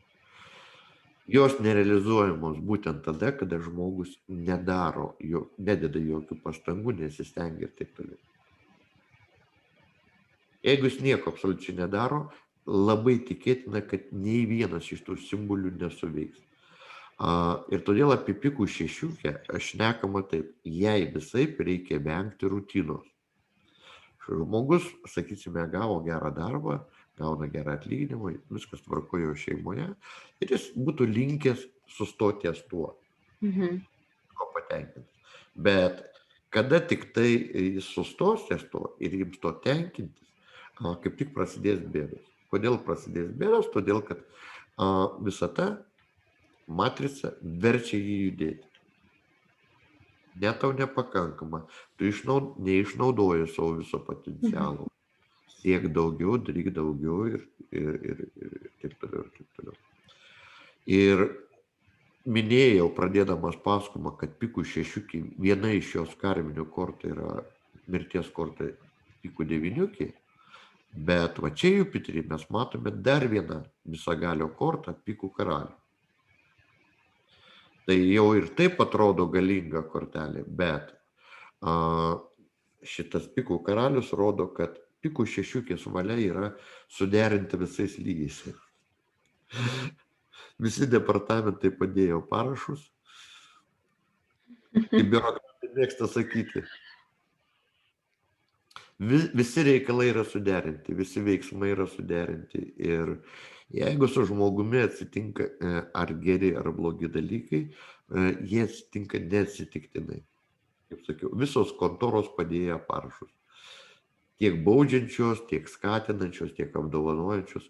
Jos nerealizuojamos būtent tada, kada žmogus nededa jokių pastangų, nesistengia ir taip toliau. Jeigu jis nieko absoliučiai nedaro, labai tikėtina, kad nei vienas iš tų simbolių nesuveiks. Ir todėl apie pikų šešiukę aš šnekama taip, jei visaip reikia vengti rutinos. Žmogus, sakysime, gavo gerą darbą, gauna gerą atlyginimą, viskas tvarkojo šeimoje ir jis būtų linkęs sustoti ties tuo, ko patenkinti. Bet kada tik tai jis sustos ties tuo ir jums to tenkintis, kaip tik prasidės bėdos. Kodėl prasidės bėdos? Todėl, kad visata matrica verčia jį judėti. Net tau nepakankama, tu neišnaudoji savo viso potencialo. Siek daugiau, daryk daugiau ir taip toliau, ir taip toliau. Ir minėjau, pradėdamas pasakojimą, kad pikų šešiukė, viena iš jos karminių kortų yra mirties korta pikų devyniukė, bet va čia Jupiterį mes matome dar vieną visagalio kortą pikų karalių. Tai jau ir taip atrodo galinga kortelė, bet šitas pikų karalius rodo, kad pikų šešiukės valia yra suderinti visais lygiais. Visi departamentai padėjo parašus. Kaip biurokratai mėgsta sakyti. Visi reikalai yra suderinti, visi veiksmai yra suderinti. Ir jeigu su žmogumi atsitinka ar geri, ar blogi dalykai, jie atsitinka neatsitiktinai. Kaip sakiau, visos kontoros padėjo parašus. Tiek baudžiančios, tiek skatinančios, tiek apdovanojančios.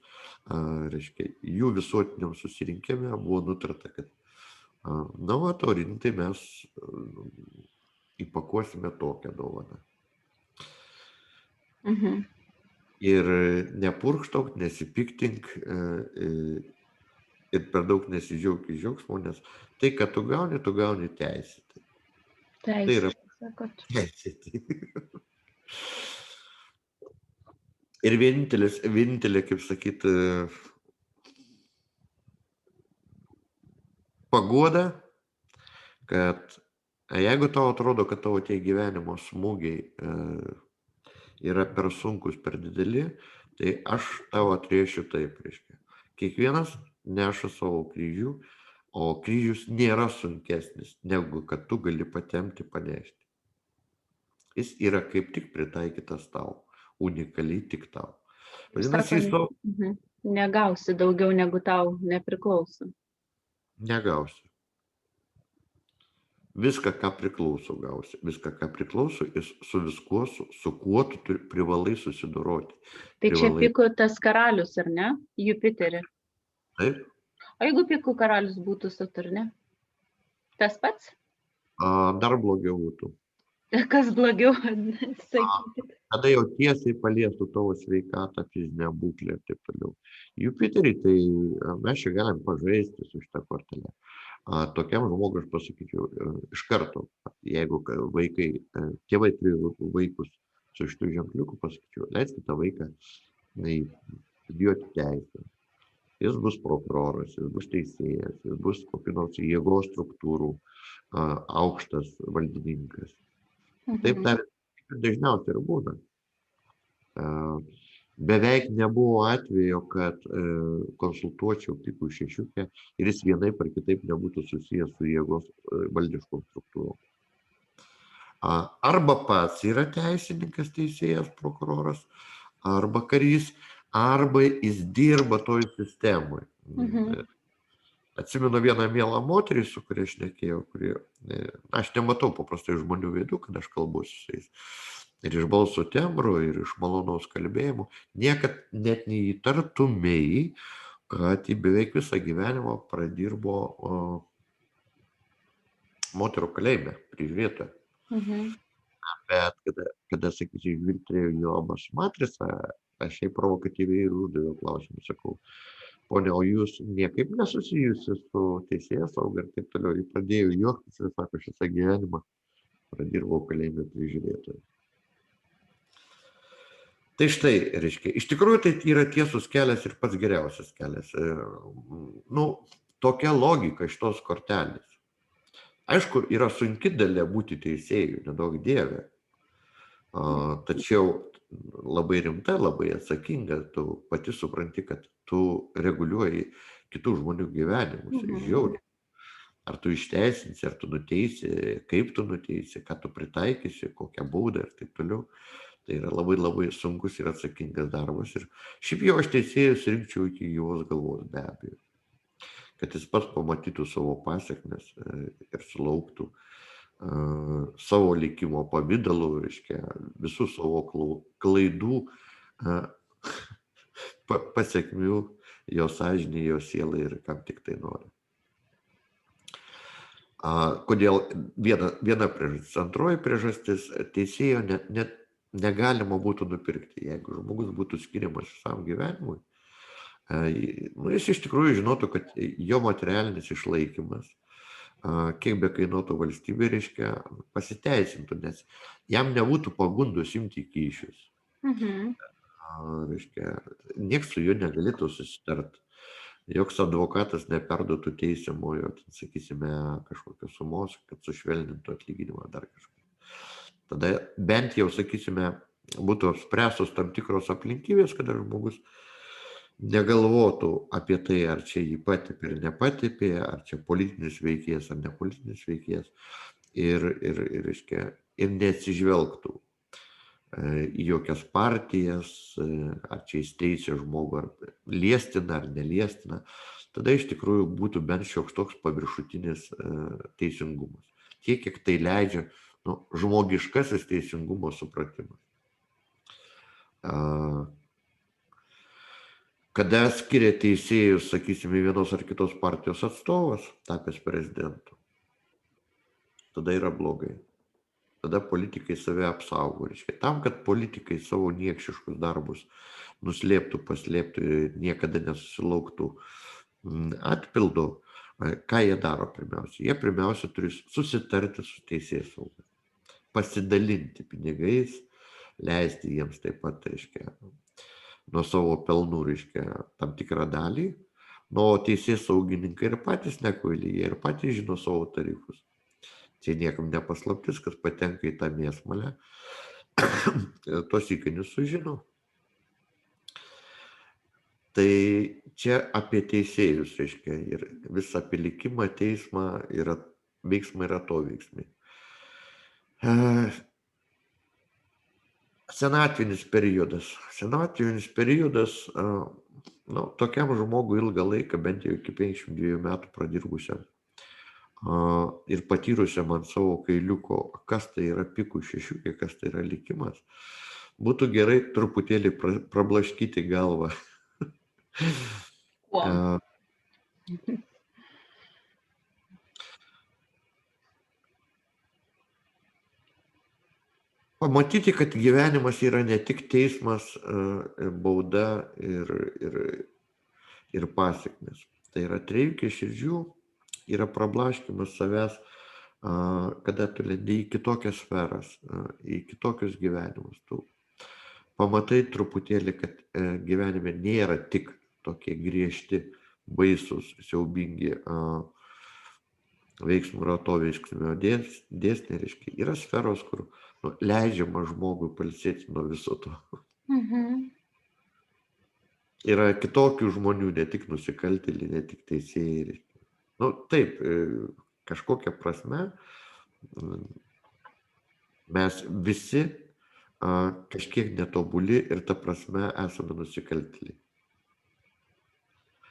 Reiškia, jų visuotiniam susirinkime buvo nutarta, kad na, va, Torintai mes įpakuosime tokią dovaną. Ir nepurkštauk, nesipiktink ir per daug nesidžiauk iš džiaugsmo, nes tai, kad tu gauni teisėtai. Tai yra teisėtai. Ir vienintelė, kaip sakyti, paguoda, kad jeigu tau atrodo, kad tavo tie gyvenimo smūgiai yra per sunkus, per dideli, tai aš tau atrėšiu taip, reiškia. Kiekvienas neša savo kryžių, o kryžius nėra sunkesnis, negu kad tu gali patemti, panešti. Jis yra kaip tik pritaikytas tau, unikaliai tik tau. Negausi daugiau, negu tau nepriklauso. Negausi. Viską, ką priklauso, gausi. Viską, ką priklauso, su viskuo, su kuo tu privalai susidoroti. Tai čia pikų tas karalius, ar ne? Jupiterį. Taip. O jeigu pikų karalius būtų Saturne? Tas pats? Dar blogiau būtų. Kas blogiau, sakykit. Tada jau tiesiai paliestų tavo sveikatą, fizinę būklę ir taip toliau. Jupiterį, tai mes čia galim pažaisti su šitą kortelę. Tokiam žmogui aš pasakyčiau iš karto, jeigu vaikai, tėvai turi vaikus su šitų ženkliukų, pasakyčiau, leiskite tą vaiką studijuoti teisę. Jis bus prokuroras, jis bus teisėjas, jis bus kokių nors jėgos struktūrų aukštas valdininkas. Taip dažniausiai ir būna. Beveik nebuvo atvejo, kad konsultuočiau pikų šešiukę ir jis vienaip ar kitaip nebūtų susijęs su jėgos valdiškom struktūrom. Arba pats yra teisininkas, teisėjas, prokuroras, arba karys, arba jis dirba toj sistemoje. Atsimenu vieną mielą moterį, su kuria aš šnekėjau, aš nematau paprastai žmonių veidų, kad aš kalbuosi su jais. Ir iš balso tembro, ir iš malonaus kalbėjimų, niekad net neįtartumei, kad jį beveik visą gyvenimą pradirbo moterų kalėjime, prižiūrėtoja. Bet kada sakyčiau, žvilgtelėjau jo matricą, aš jai provokatyviai ir uždaviau klausimą, sakau, ponia, o jūs niekaip nesusijusi su teisėsauga ir taip toliau. Jis pradėjo juoktis ir sako, šitą gyvenimą pradirbau kalėjime prižiūrėtoju. Tai štai, reiškia, iš tikrųjų tai yra tiesus kelias ir pats geriausias kelias. Tokia logika iš tos kortelės. Aišku, yra sunki dalia būti teisėjų, nedaug dievė. Tačiau labai rimta, labai atsakinga, tu pati supranti, kad tu reguliuoji kitų žmonių gyvenimus. Žiauriai. Ar tu išteisinsi, ar tu nuteisi, kaip tu nuteisi, ką tu pritaikysi, kokią baudą ir taip toliau. Tai yra labai labai sunkus ir atsakingas darbas. Ir šiaip jau aš teisėjus rinkčiau iki gyvos galvos, be abejo. Kad jis pats pamatytų savo pasiekmes ir sulauktų savo likimo pavidalų, reiškia, visų savo klaidų pasiekmių jo sąžinė, jo sielai ir kam tik tai nori. Kodėl viena priežastis. Antroji priežastis, teisėjo net negalima būtų nupirkti. Jeigu žmogus būtų skiriamas visam gyvenimui, jis iš tikrųjų žinotų, kad jo materialinis išlaikymas, kiek be kainuotų valstybė, reiškia, pasiteisintų, nes jam nebūtų pagundos imti kyšius. Reiškia, nieks su juo negalėtų susitart. Joks advokatas neperduotų teisiamojo, sakysime, kažkokios sumos, kad sušvelnintų atlyginimą dar kažką. Tada bent jau, sakysime, būtų apspręstos tam tikros aplinkybės, kada žmogus negalvotų apie tai, ar čia jį patipė ir nepatipė, ar čia politinis veikėjas ar nepolitinis veikėjas, ir neatsižvelgtų į jokias partijas, ar čia įsteisė žmogų, ar liestina, ar neliestina. Tada iš tikrųjų būtų bent šioks toks paviršutinis teisingumas. Tiek, kiek tai leidžia žmogiškasis teisingumo supratimas. Kada skiria teisėjus, sakysime, vienos ar kitos partijos atstovas, tapęs prezidentu, tada yra blogai. Tada politikai save apsaugo. Reiškia, tam, kad politikai savo niekšiškus darbus nuslėptų, paslėptų ir niekada nesusilauktų atpildo, ką jie daro pirmiausia? Jie pirmiausia turi susitarti su teisėsauga, pasidalinti pinigais, leisti jiems taip pat, reiškia, nuo savo pelnų, reiškia, tam tikrą dalį, o teisėsaugininkai ir patys nekvailiai, jie ir patys žino savo tarifus. Čia niekam nepaslaptis, kas patenka į tą mėsmalę, tos įkainius sužino. Tai čia apie teisėjus, reiškia, ir visą apie likimą, teismą, veiksmai ir atoveiksmai. Senatvinis periodas. Senatvinis periodas, tokiam žmogui ilgą laiką, bent jau iki 52 metų pradirbusiam ir patyrusiam ant savo kailiuko, kas tai yra pikų šešiukė, kas tai yra likimas, būtų gerai truputėlį prablaškyti galvą. Pamatyti, kad gyvenimas yra ne tik teismas, bauda ir pasekmės. Tai yra treivkė širdžių, yra prablaškymas savęs, kada tu lendi į kitokias sferas, į kitokius gyvenimus. Tu pamatai truputėlį, kad gyvenime nėra tik tokie griežti, baisus, siaubingi veiksmų ir atoveiksmio dėsniai, reiškia. Yra sferos, kur leidžiama žmogui pailsėti nuo viso to. Yra kitokių žmonių, ne tik nusikaltėliai, ne tik teisėjai. Taip, kažkokia prasme mes visi kažkiek netobuli ir ta prasme esame nusikaltėliai.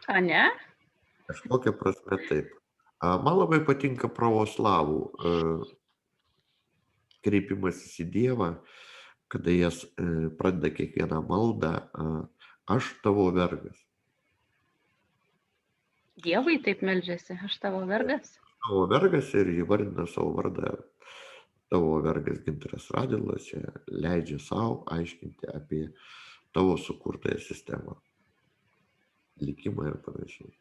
A, ne? Kažkokia prasme taip. Man labai patinka pravoslavų kreipimasis į Dievą, kada jas pradeda kiekvieną maldą, aš tavo vergas. Dievui taip meldžiasi, aš tavo vergas? Tavo vergas ir įvardina savo vardą. Tavo vergas Gintaras Radvilas čia leidžia savo aiškinti apie tavo sukurtąją sistemą, likimą ir panašiai.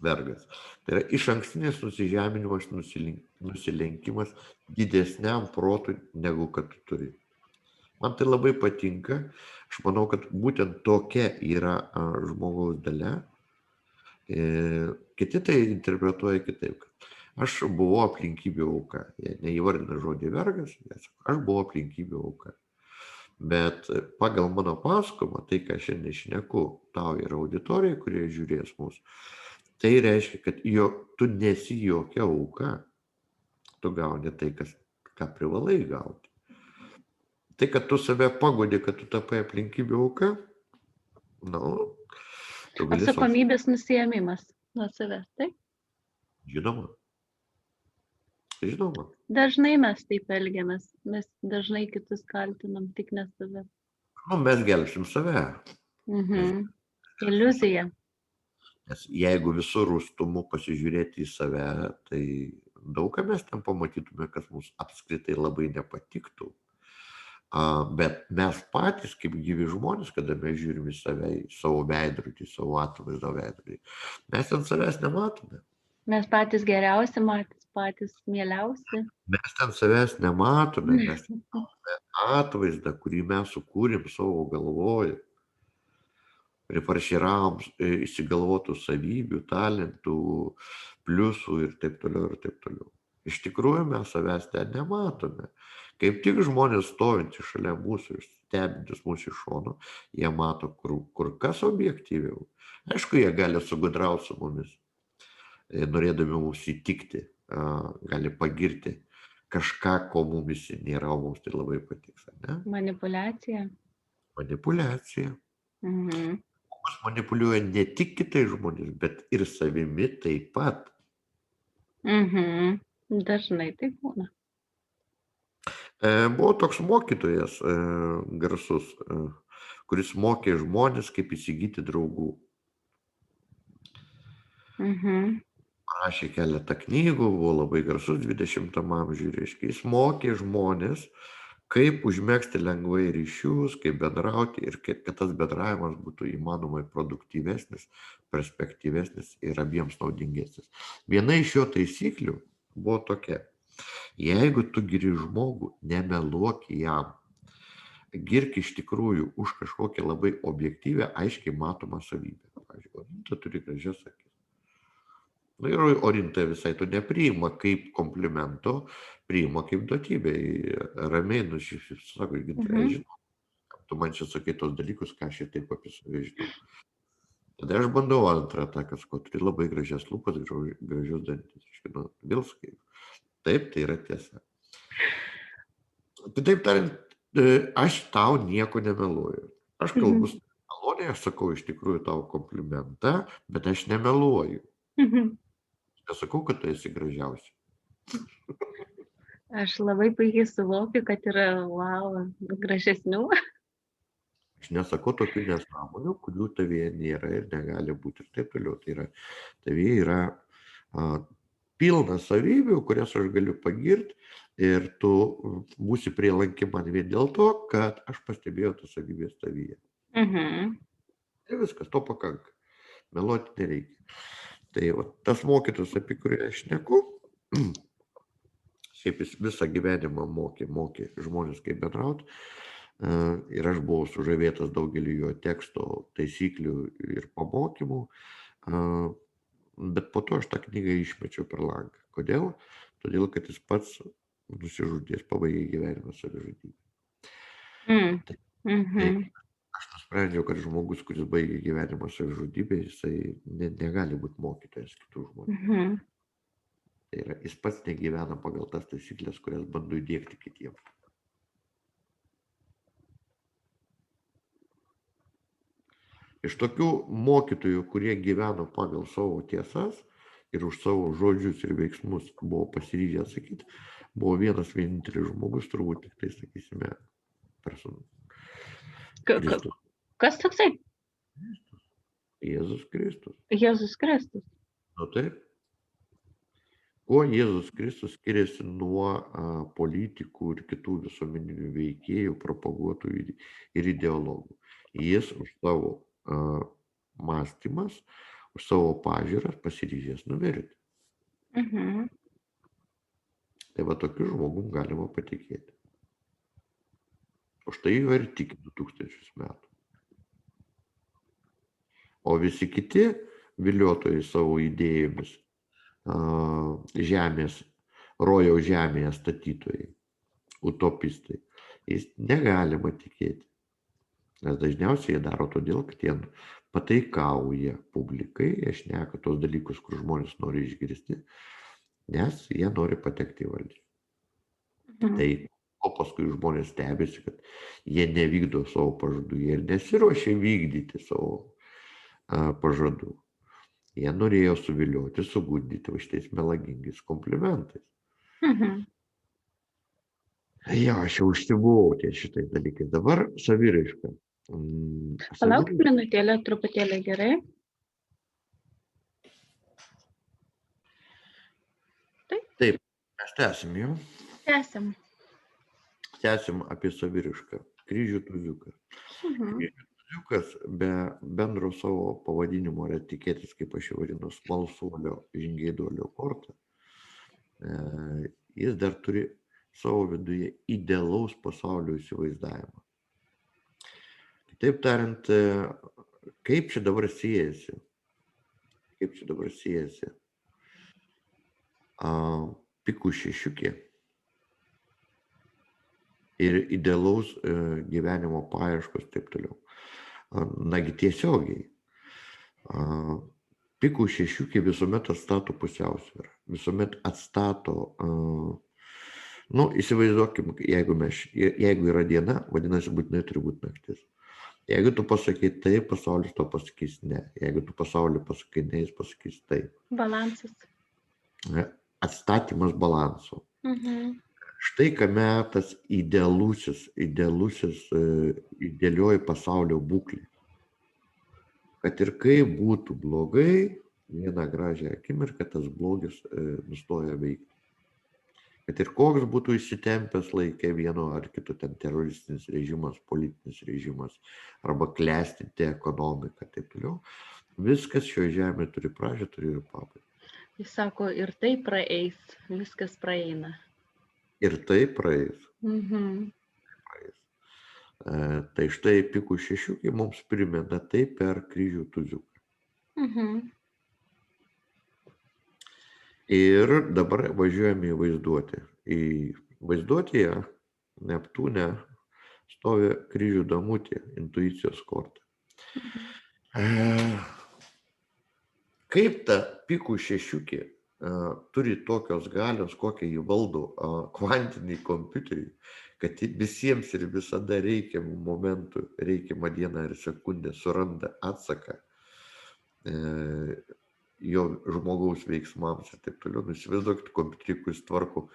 Vergas. Tai yra iš ankstinis nusižeminimas, nusilenkimas didesniam protui, negu kad tu turi. Man tai labai patinka. Aš manau, kad būtent tokia yra žmogaus dalia. Kiti tai interpretuoja kitaip. Aš buvau aplinkybių auka. Jie neįvardina žodį vergas, aš buvau aplinkybių auka. Bet pagal mano pasakojimą, tai ką šiandien šneku, tau yra auditorija, kurie žiūrės mūsų. Tai reiškia, kad tu nesi jokia auka. Tu gauni tai, ką privalai gauti. Tai, kad tu save pagodė, kad tu tapai aplinkybių auka, tu gali... Atsakomybės nusiėmimas nuo savęs, taip? Žinoma. Dažnai mes taip elgiamės, mes dažnai kitus kaltinam, tik ne save. Mes gelbsim save. Iliuzija. Nes jeigu visur rūstumu pasižiūrėti į save, tai daug ką mes ten pamatytume, kas mums apskritai labai nepatiktų. Bet mes patys, kaip gyvi žmonės, kada mes žiūrime į save, į savo veidrodį, savo atvaizdo veidrodį, mes ten savęs nematome. Mes patys geriausi, patys mieliausi. Mes ten savęs nematome, mes matome atvaizdą, kurį mes sukūrėm savo galvoje. Prifarširavom išsigalvotų savybių, talentų, pliusų ir taip toliau ir taip toliau. Iš tikrųjų mes savęs ten nematome. Kaip tik žmonės stovintys šalia mūsų ir stebintys mūsų iš šono, jie mato kur kas objektyviau. Aišku, jie gali sugudrauti su mumis, norėdami mums įtikti, gali pagirti kažką, ko mumis nėra, o mums tai labai patiks. Ne? Manipuliacija. Manipuliacija. Mhm. Žmogus manipuliuoja ne tik kitais žmonės, bet ir savimi taip pat. Mhm. Dažnai taip būna. Buvo toks mokytojas garsus, kuris mokė žmonės, kaip įsigyti draugų. Mhm. Parašė keletą knygų, buvo labai garsus 20 amžiuje, reiškia, jis mokė žmonės, kaip užmegzti lengvai ryšius, kaip bendrauti ir kad tas bendravimas būtų įmanomai produktyvesnis, perspektyvesnis ir abiems naudingesnis. Viena iš jo taisyklių buvo tokia: jeigu tu giri žmogų, nemeluok jam. Girk iš tikrųjų už kažkokią labai objektyvę, aiškiai matomą savybę. Pavyzdžiui, Orinta turi gražias akis. Ir Orinta visai to nepriima kaip komplimento, priima kaip duotybę. Ramiai sako, aš žinau, tu man čia sakai tos dalykus, ką aš ir taip apie save žinau. Tada aš bandau antrą ataką, sakau, turi labai gražias lūpas, gražius dantis. Vėl sakai, taip, tai yra tiesa. Kitaip tariant, aš tau nieko nemeluoju. Aš kalbu maloniai, aš sakau iš tikrųjų tau komplimentą, bet aš nemeluoju. Nesakau, kad tu esi gražiausia. Aš labai puikiai suvokiu, kad yra gražesnių. Aš nesakau tokių nesąmonių, kurių tavyje nėra ir negali būti ir taip toliau. Tai yra, tavyje yra pilna savybių, kurias aš galiu pagirti ir tu būsi prielanki man vien dėl to, kad aš pastebėjau tas savybės tavyje. Ir viskas, to pakanka. Meluoti nereikia. Tai tas mokytojas, apie kurį aš šneku, šiaip jis visą gyvenimą mokė žmonės kaip bendrauti. Ir aš buvau sužavėtas daugelį jo teksto, taisyklių ir pamokymų. Bet po to aš tą knygą išmečiau per langą. Kodėl? Todėl, kad jis pats nusižudė, jis pabaigė gyvenimą savižudybę. Tai aš nusprendžiau, kad žmogus, kuris baigė gyvenimą savižudybę, jisai negali būti mokytojas kitų žmonių. Tai yra, jis pats negyvena pagal tas taisyklės, kurias bando įdiegti kitiems. Iš tokių mokytojų, kurie gyveno pagal savo tiesas ir už savo žodžius ir veiksmus buvo pasiryžę atsakyti, buvo vienas vienintelis žmogus, turbūt tik tai, sakysime, Kristus. Kas toksai? Jėzus Kristus. Jėzus Kristus. Nu taip. Kuo Jėzus Kristus skiriasi nuo politikų ir kitų visuomeninių veikėjų, propaguotojų ir ideologų? Jis už savo mąstymas, už savo pažiūras pasiryžęs numirti. Tai va tokiu žmogum galima patikėti. Už tai jo ir tiki 2000 metų. O visi kiti viliotojai savo idėjomis, rojaus žemėje statytojai, utopistai, jis negalima tikėti. Nes dažniausiai jie daro todėl, kad jie pataikauja publikai, jie šneka tos dalykus, kur žmonės nori išgirsti, nes jie nori patekti į valdžią. Tai o paskui žmonės stebisi, kad jie nevykdo savo pažadų, jie ir nesiruošia vykdyti savo pažadų. Jie norėjo suvilioti, sugundyti šitais melagingais komplimentais. Jo, aš jau užsibuvau ties šitais dalykais. Dabar saviraiška. Palaukit minutėlę, truputėlį gerai. Taip. Taip, mes tęsim jau. Tęsiam. Tęsim apie savirišką. Kryžių tuziukas. Kryžių tuziukas be bendro savo pavadinimo yra tikėtis, kaip aš jau vadinu, smalsuolio žingeiduolio kortą. Jis dar turi savo viduje idealaus pasaulio įsivaizdavimą. Kitaip tariant, kaip čia dabar siejasi? Pikų šešiukė ir idealaus gyvenimo paieškos taip toliau. Nagi tiesiogiai. Pikų šešiukė visuomet atstato pusiausvyrą, visuomet atstato, įsivaizduokim, jeigu yra diena, vadinasi, būtinai turi būti naktis. Jeigu tu pasakai taip, pasaulis to pasakys ne. Jeigu tu pasaulį pasakai ne, jis pasakys taip. Balansas. Atstatymas balanso. Štai kame tas idealioji pasaulio būklė. Kad ir kaip būtų blogai, vieną gražią akimirką tas blogis nustoja veikti. Kad ir koks būtų įsitempęs laikė vieno ar kito ten teroristinis režimas, politinis režimas, arba klestinti ekonomiką, taip toliau, viskas šioje žemėje turi pradžią, turi ir pabaigą. Jis sako, ir tai praeis, viskas praeina. Ir tai praeis. Tai štai pikų šešiukė mums primena tai per kryžių tuziuką. Ir dabar važiuojame į vaizduotę. Į vaizduotėje Neptūne stovi kryžių damutė, intuicijos korta. Kaip ta pikų šešiukė turi tokios galios, kokią jį valdo kvantiniai kompiuteriai, kad visiems ir visada reikiamų momentų, reikiamą dieną ir sekundę suranda atsaką jo žmogaus veiksmams ir taip toliau. Įsivaizduokit kompiuterį, kuris tvarko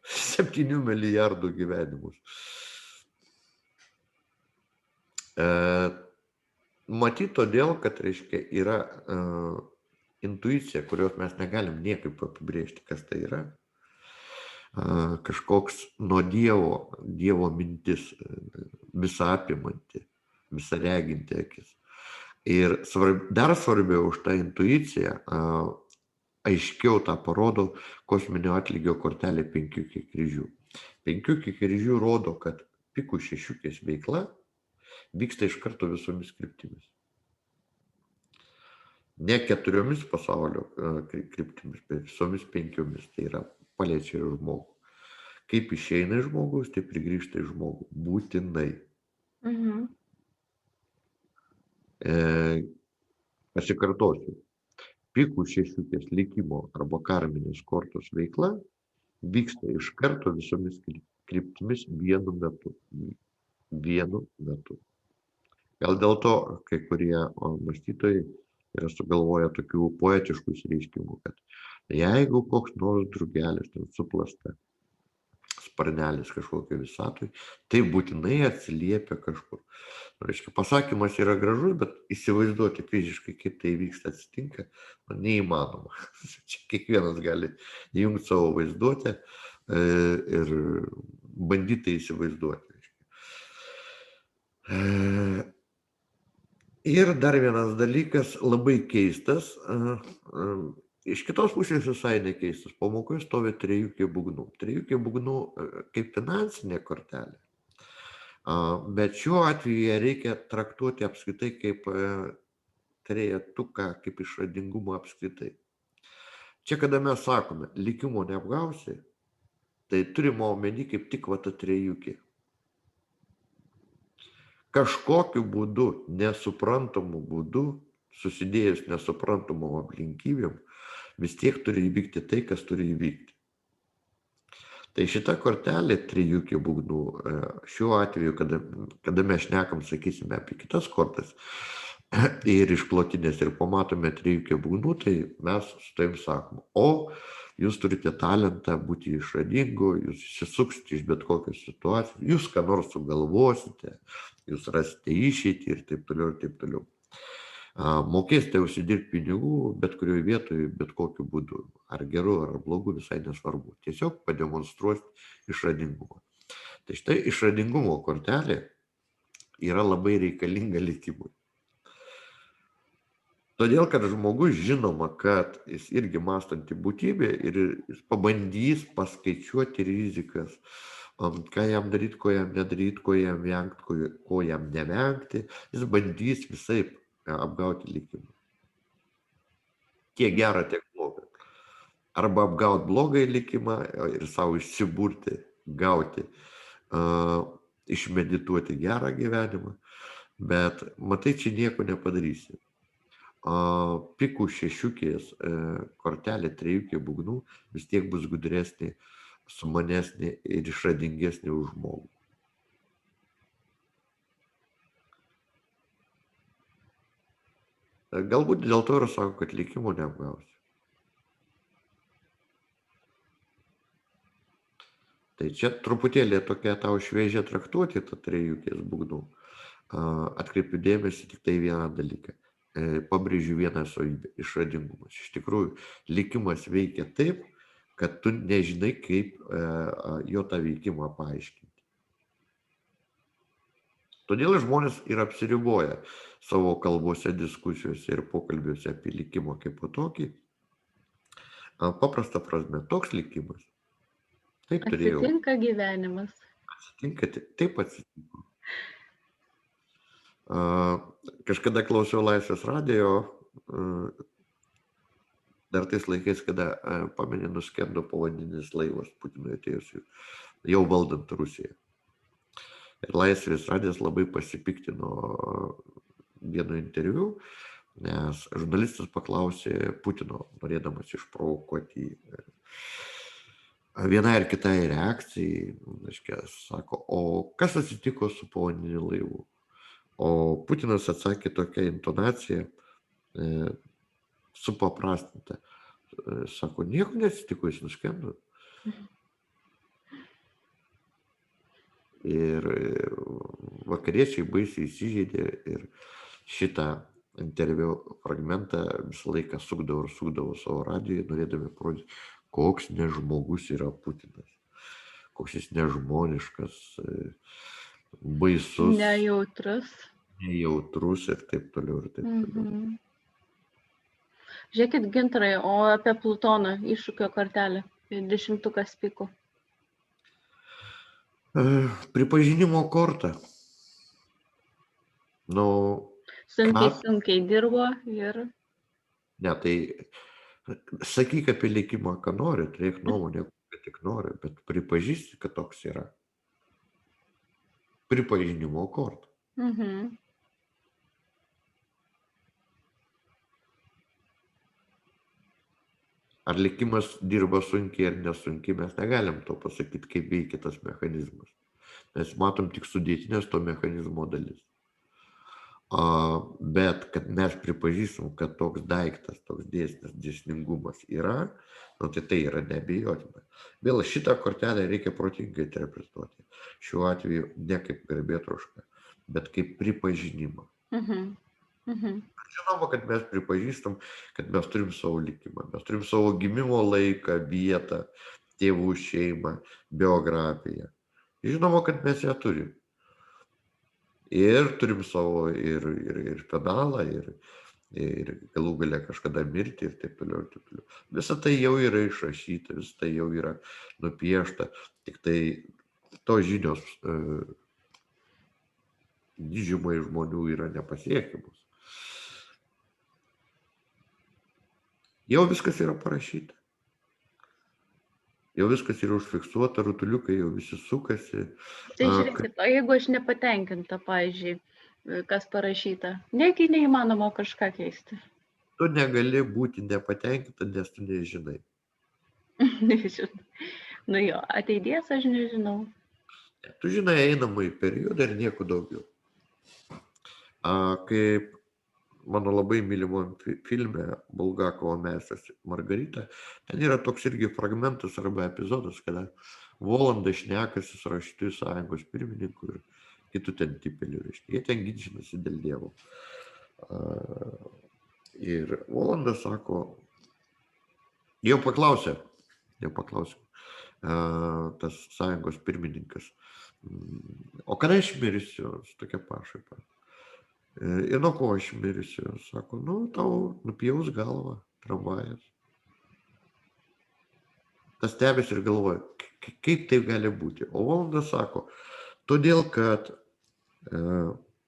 7 milijardų gyvenimus. Matyt todėl, kad reiškia yra intuicija, kurios mes negalim niekaip apibrėžti, kas tai yra. Kažkoks nuo Dievo mintis, visą apimanti, visą reginti akis. Ir dar svarbiau už tą intuiciją, aiškiau tą parodo kosminio atlygio kortelė 5 kryžių. 5 kryžių rodo, kad pikų šešiukės veikla vyksta iš karto visomis kryptimis. Ne 4 pasaulio kryptimis, bet visomis 5. Tai yra paliečia ir žmogų. Kaip išeina iš žmogaus, taip ir grįžta iš žmogų. Būtinai. Pasikartosiu. Pikų šešiukės likimo arba karminės kortos veikla vyksta iš karto visomis kryptimis vienu metu. Gal dėl to kai kurie mąstytojai yra sugalvoję tokių poetiškų išreiškimų, kad jeigu koks nors drugelis ten suplasta sparnelis kažkokio visatoj, tai būtinai atsiliepia kažkur. Reiškia, pasakymas yra gražus, bet įsivaizduoti fiziškai, kaip tai vyksta, atsitinka, neįmanoma. Čia kiekvienas gali įjungti savo vaizduotę ir bandyti įsivaizduoti. Ir dar vienas dalykas, labai keistas, iš kitos pusės visai nekeistas. Pamokoje stovi 3 būgnų. 3 būgnų kaip finansinė kortelė. Bet šiuo atveju ją reikia traktuoti apskritai kaip trejetuką, kaip išradingumą apskritai. Čia, kada mes sakome, likimo neapgausi, tai turime omeny kaip tik ta 3. Kažkokiu būdu, nesuprantamu būdu, susidėjus nesuprantamom aplinkybėm, vis tiek turi įvykti tai, kas turi įvykti. Tai šita kortelė 3 būgnų, šiuo atveju, kada mes šnekam, sakysime, apie kitas kortas ir išplotinės ir pamatome 3 būgnų, tai mes su tavim sakom, jūs turite talentą būti išradingu, jūs išsisuksite iš bet kokios situacijos, jūs ką nors sugalvosite, jūs rasite išeitį ir taip toliau, ir taip toliau. Mokėsite užsidirbti pinigų bet kurioje vietoje, bet kokiu būdu. Ar geru, ar blogu, visai nesvarbu. Tiesiog pademonstruoti išradingumą. Tai štai išradingumo kortelė yra labai reikalinga likimui. Todėl, kad žmogus žinoma, kad jis irgi mąstanti būtybė ir jis pabandys paskaičiuoti rizikas, ką jam daryti, ko jam nedaryti, ko jam vengti, ko jam nevengti, jis bandys visaip apgauti likimą. Tiek gerą, tiek blogą. Arba apgauti blogą likimą ir savo išsiburti, gauti, išmedituoti gerą gyvenimą, bet matai, čia nieko nepadarysi. Pikų šešiukės kortelė, trejukė būgnų vis tiek bus gudresnė, sumanesnė ir išradingesnė už žmogų. Galbūt dėl to ir sako, kad likimo neapgausi. Tai čia truputėlį tokia tau šviežia traktuoti, ta trejukės būgnų. Atkreipiu dėmesį tik tai vieną dalyką. Pabrėžiu vieną savybę - išradingumas. Iš tikrųjų, likimas veikia taip, kad tu nežinai, kaip jo tą veikimą paaiškinti. Todėl žmonės ir apsiriboja savo kalbose, diskusijose ir pokalbiuose apie likimą kaip po tokį. Paprasta prasme, toks likimas. Taip turėjau. Atsitinka gyvenimas. Atsitinka, taip atsitiko. Kažkada klausiau Laisvės radijo, dar tais laikais, kada, pamenė, nuskendo povandeninis laivas Putinui atėjus, jau valdant Rusiją. Ir Laisvės radijas labai pasipiktino vienu interviu, nes žurnalistas paklausė Putino, norėdamas išprovokuoti vienai ar kitai reakcijai, sako, o kas atsitiko su povandeniniu laivu? O Putinas atsakė tokia intonacija, supaprastinta. Sako, nieko neatsitiko, jis nuskendo. Ir vakariečiai baisiai įsižeidė ir šitą interviu fragmentą visą laiką sukdavo savo radijoje, norėdami parodyti, koks nežmogus yra Putinas, koks jis nežmoniškas, baisus, nejautrus ir taip toliau ir taip toliau. Žiūrėkit, Gintarai, o apie Plutoną iššūkio kortelę, 10 pikų. Pripažinimo korta. Sunkiai dirbo ir... Ne, tai sakyk apie likimą, ką nori, turėk nuomonę, kad tik nori, bet pripažįsti, kad toks yra. Pripažinimo korta. Ar likimas dirba sunkiai ar nesunkiai, mes negalim to pasakyti, kaip veikia tas mechanizmas. Mes matom tik sudėtinės to mechanizmo dalis. Bet kad mes pripažįstam, kad toks daiktas, toks dėsningumas yra, tai yra neabejotina. Vėl šitą kortelę reikia protingai interpretuoti. Šiuo atveju ne kaip garbėtrošką, bet kaip pripažinimą. Žinoma, kad mes pripažįstam, kad mes turim savo likimą, mes turim savo gimimo laiką, vietą, tėvų šeimą, biografiją. Žinoma, kad mes ją turim. Ir turim savo ir pedalą, ir galų gale kažkada mirti ir taip toliau ir taip toliau. Visa tai jau yra išrašyta, visa tai jau yra nupiešta, tik tai tos žinios didžiumai žmonių yra nepasiekiamos. Jau viskas yra parašyta. Jau viskas yra užfiksuota, rutuliukai jau visi sukasi. Tai žiūrėkit, o jeigu aš nepatenkinta, pavyzdžiui, kas parašyta, negi neįmanoma kažką keisti? Tu negali būti nepatenkinta, nes tu nežinai. Nežinau. Nu jo, ateities aš nežinau. Tu žinai einamąjį periodą ir nieko daugiau. Kaip mano labai mylimam filme Bulgakovo Meistras Margarita, ten yra toks irgi fragmentas arba epizodas, kada Volanda šnekasi su Rašytojų sąjungos pirmininku ir kitų ten tipelių. Jie ten ginčinasi dėl Dievo. Ir Volandas sako, jau paklausė, tas sąjungos pirmininkas, o kada aš mirsiu, su tokia pašaipa. Ir nuo ko aš mirsiu? Sako, tau nupjaus galvą tramvajas. Tas stebės ir galvoja, kaip tai gali būti. O Volandas sako, todėl, kad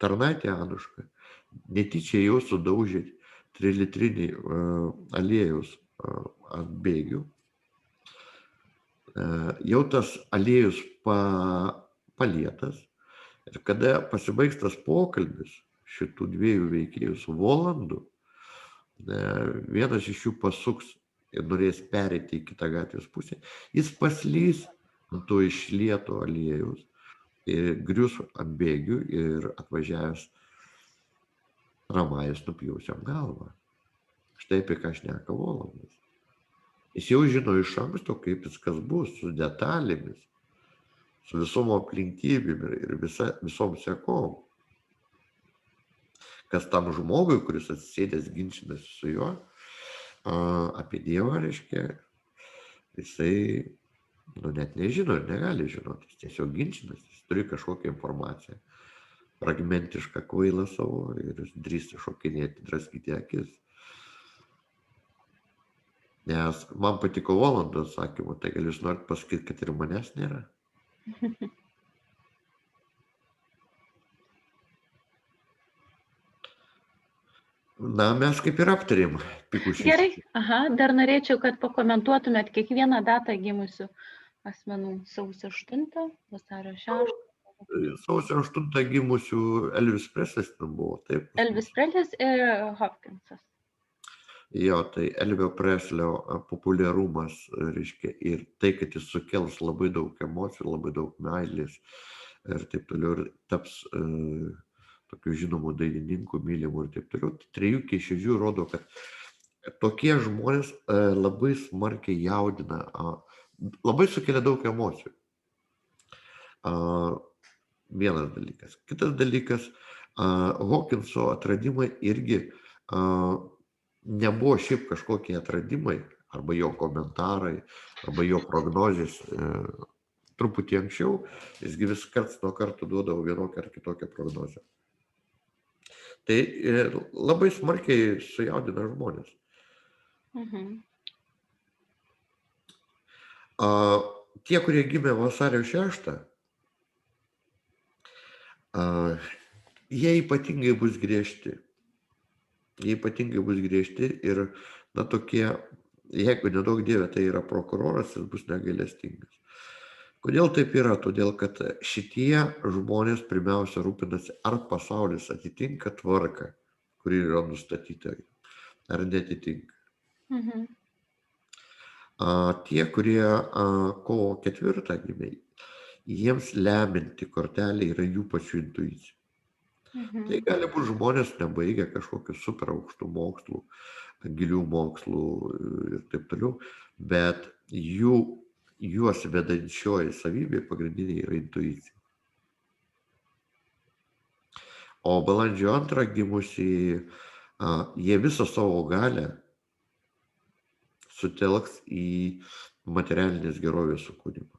tarnaitė Anuška netyčia jau sudaužė 3-litrinį aliejus ant bėgių. Jau tas aliejus palietas. Ir kada pasibaigs tas pokalbis šitų dviejų veikėjų su Volandu, vienas iš jų pasuks ir norės pereiti į kitą gatvės pusę, jis paslys ant to išlieto aliejus ir grius ant bėgių ir atvažiavęs tramvajas nupjaus jam galvą. Štai apie ką šneka Volandas. Jis jau žino iš anksto, kaip viskas bus, su detalėmis, su visom aplinkybėm ir visom sekom. Kas tam žmogui, kuris atsisėdęs ginčinasi su juo, apie Dievą, reiškia, jisai net nežino ir negali žinoti, jis tiesiog ginčinasi, jis turi kažkokią informaciją, fragmentišką kvailą savo ir jis drįsta šokinėti, draskyti akis. Nes man patiko Volando atsakymu, tai gal jūs norit pasakyti, kad ir manęs nėra? Mes kaip ir aptarėm Pikušį. Gerai, dar norėčiau, kad pakomentuotumėt kiekvieną datą gimusių asmenų. Sausio 8, vasario 6. Sausio 8 gimusių Elvis Preslis ten buvo, taip? Elvis Preslis ir Hopkinsas. Jo, tai Elvio Preslio populiarumas, reiškia, ir tai, kad jis sukels labai daug emocijų, labai daug meilės ir taip toliau, ir taps tokių žinomų dainininkų, mylimų ir taip toliau. Trijų keišėdžių rodo, kad tokie žmonės labai smarkiai jaudina, labai sukelia daug emocijų. Vienas dalykas. Kitas dalykas, Hawkinso atradimai irgi nebuvo šiaip kažkokie atradimai, arba jo komentarai, arba jo prognozės truputį anksčiau, jisgi vis karts nuo karto duodavo vienokią ar kitokią prognozę. Tai labai smarkiai sujaudina žmonės. Tie, kurie gimė vasario 6, jie ypatingai bus griežti. Ir, tokie, jeigu nedaug dievė, tai yra prokuroras, jis bus negailestingas. Kodėl taip yra? Todėl, kad šitie žmonės pirmiausia rūpinasi, ar pasaulis atitinka tvarką, kuri yra nustatyta, ar netitinka. Tie, kurie kovo 4 gimė, jiems leminti kortelė yra jų pačių intuicija. Tai gali būti žmonės nebaigę kažkokių super aukštų mokslų, gilių mokslų ir taip toliau, bet juos vedančioji savybė pagrindinė yra intuicija. O balandžio 2 gimusiai, jie visą savo galę sutelks į materialinės gerovės sukūrimą.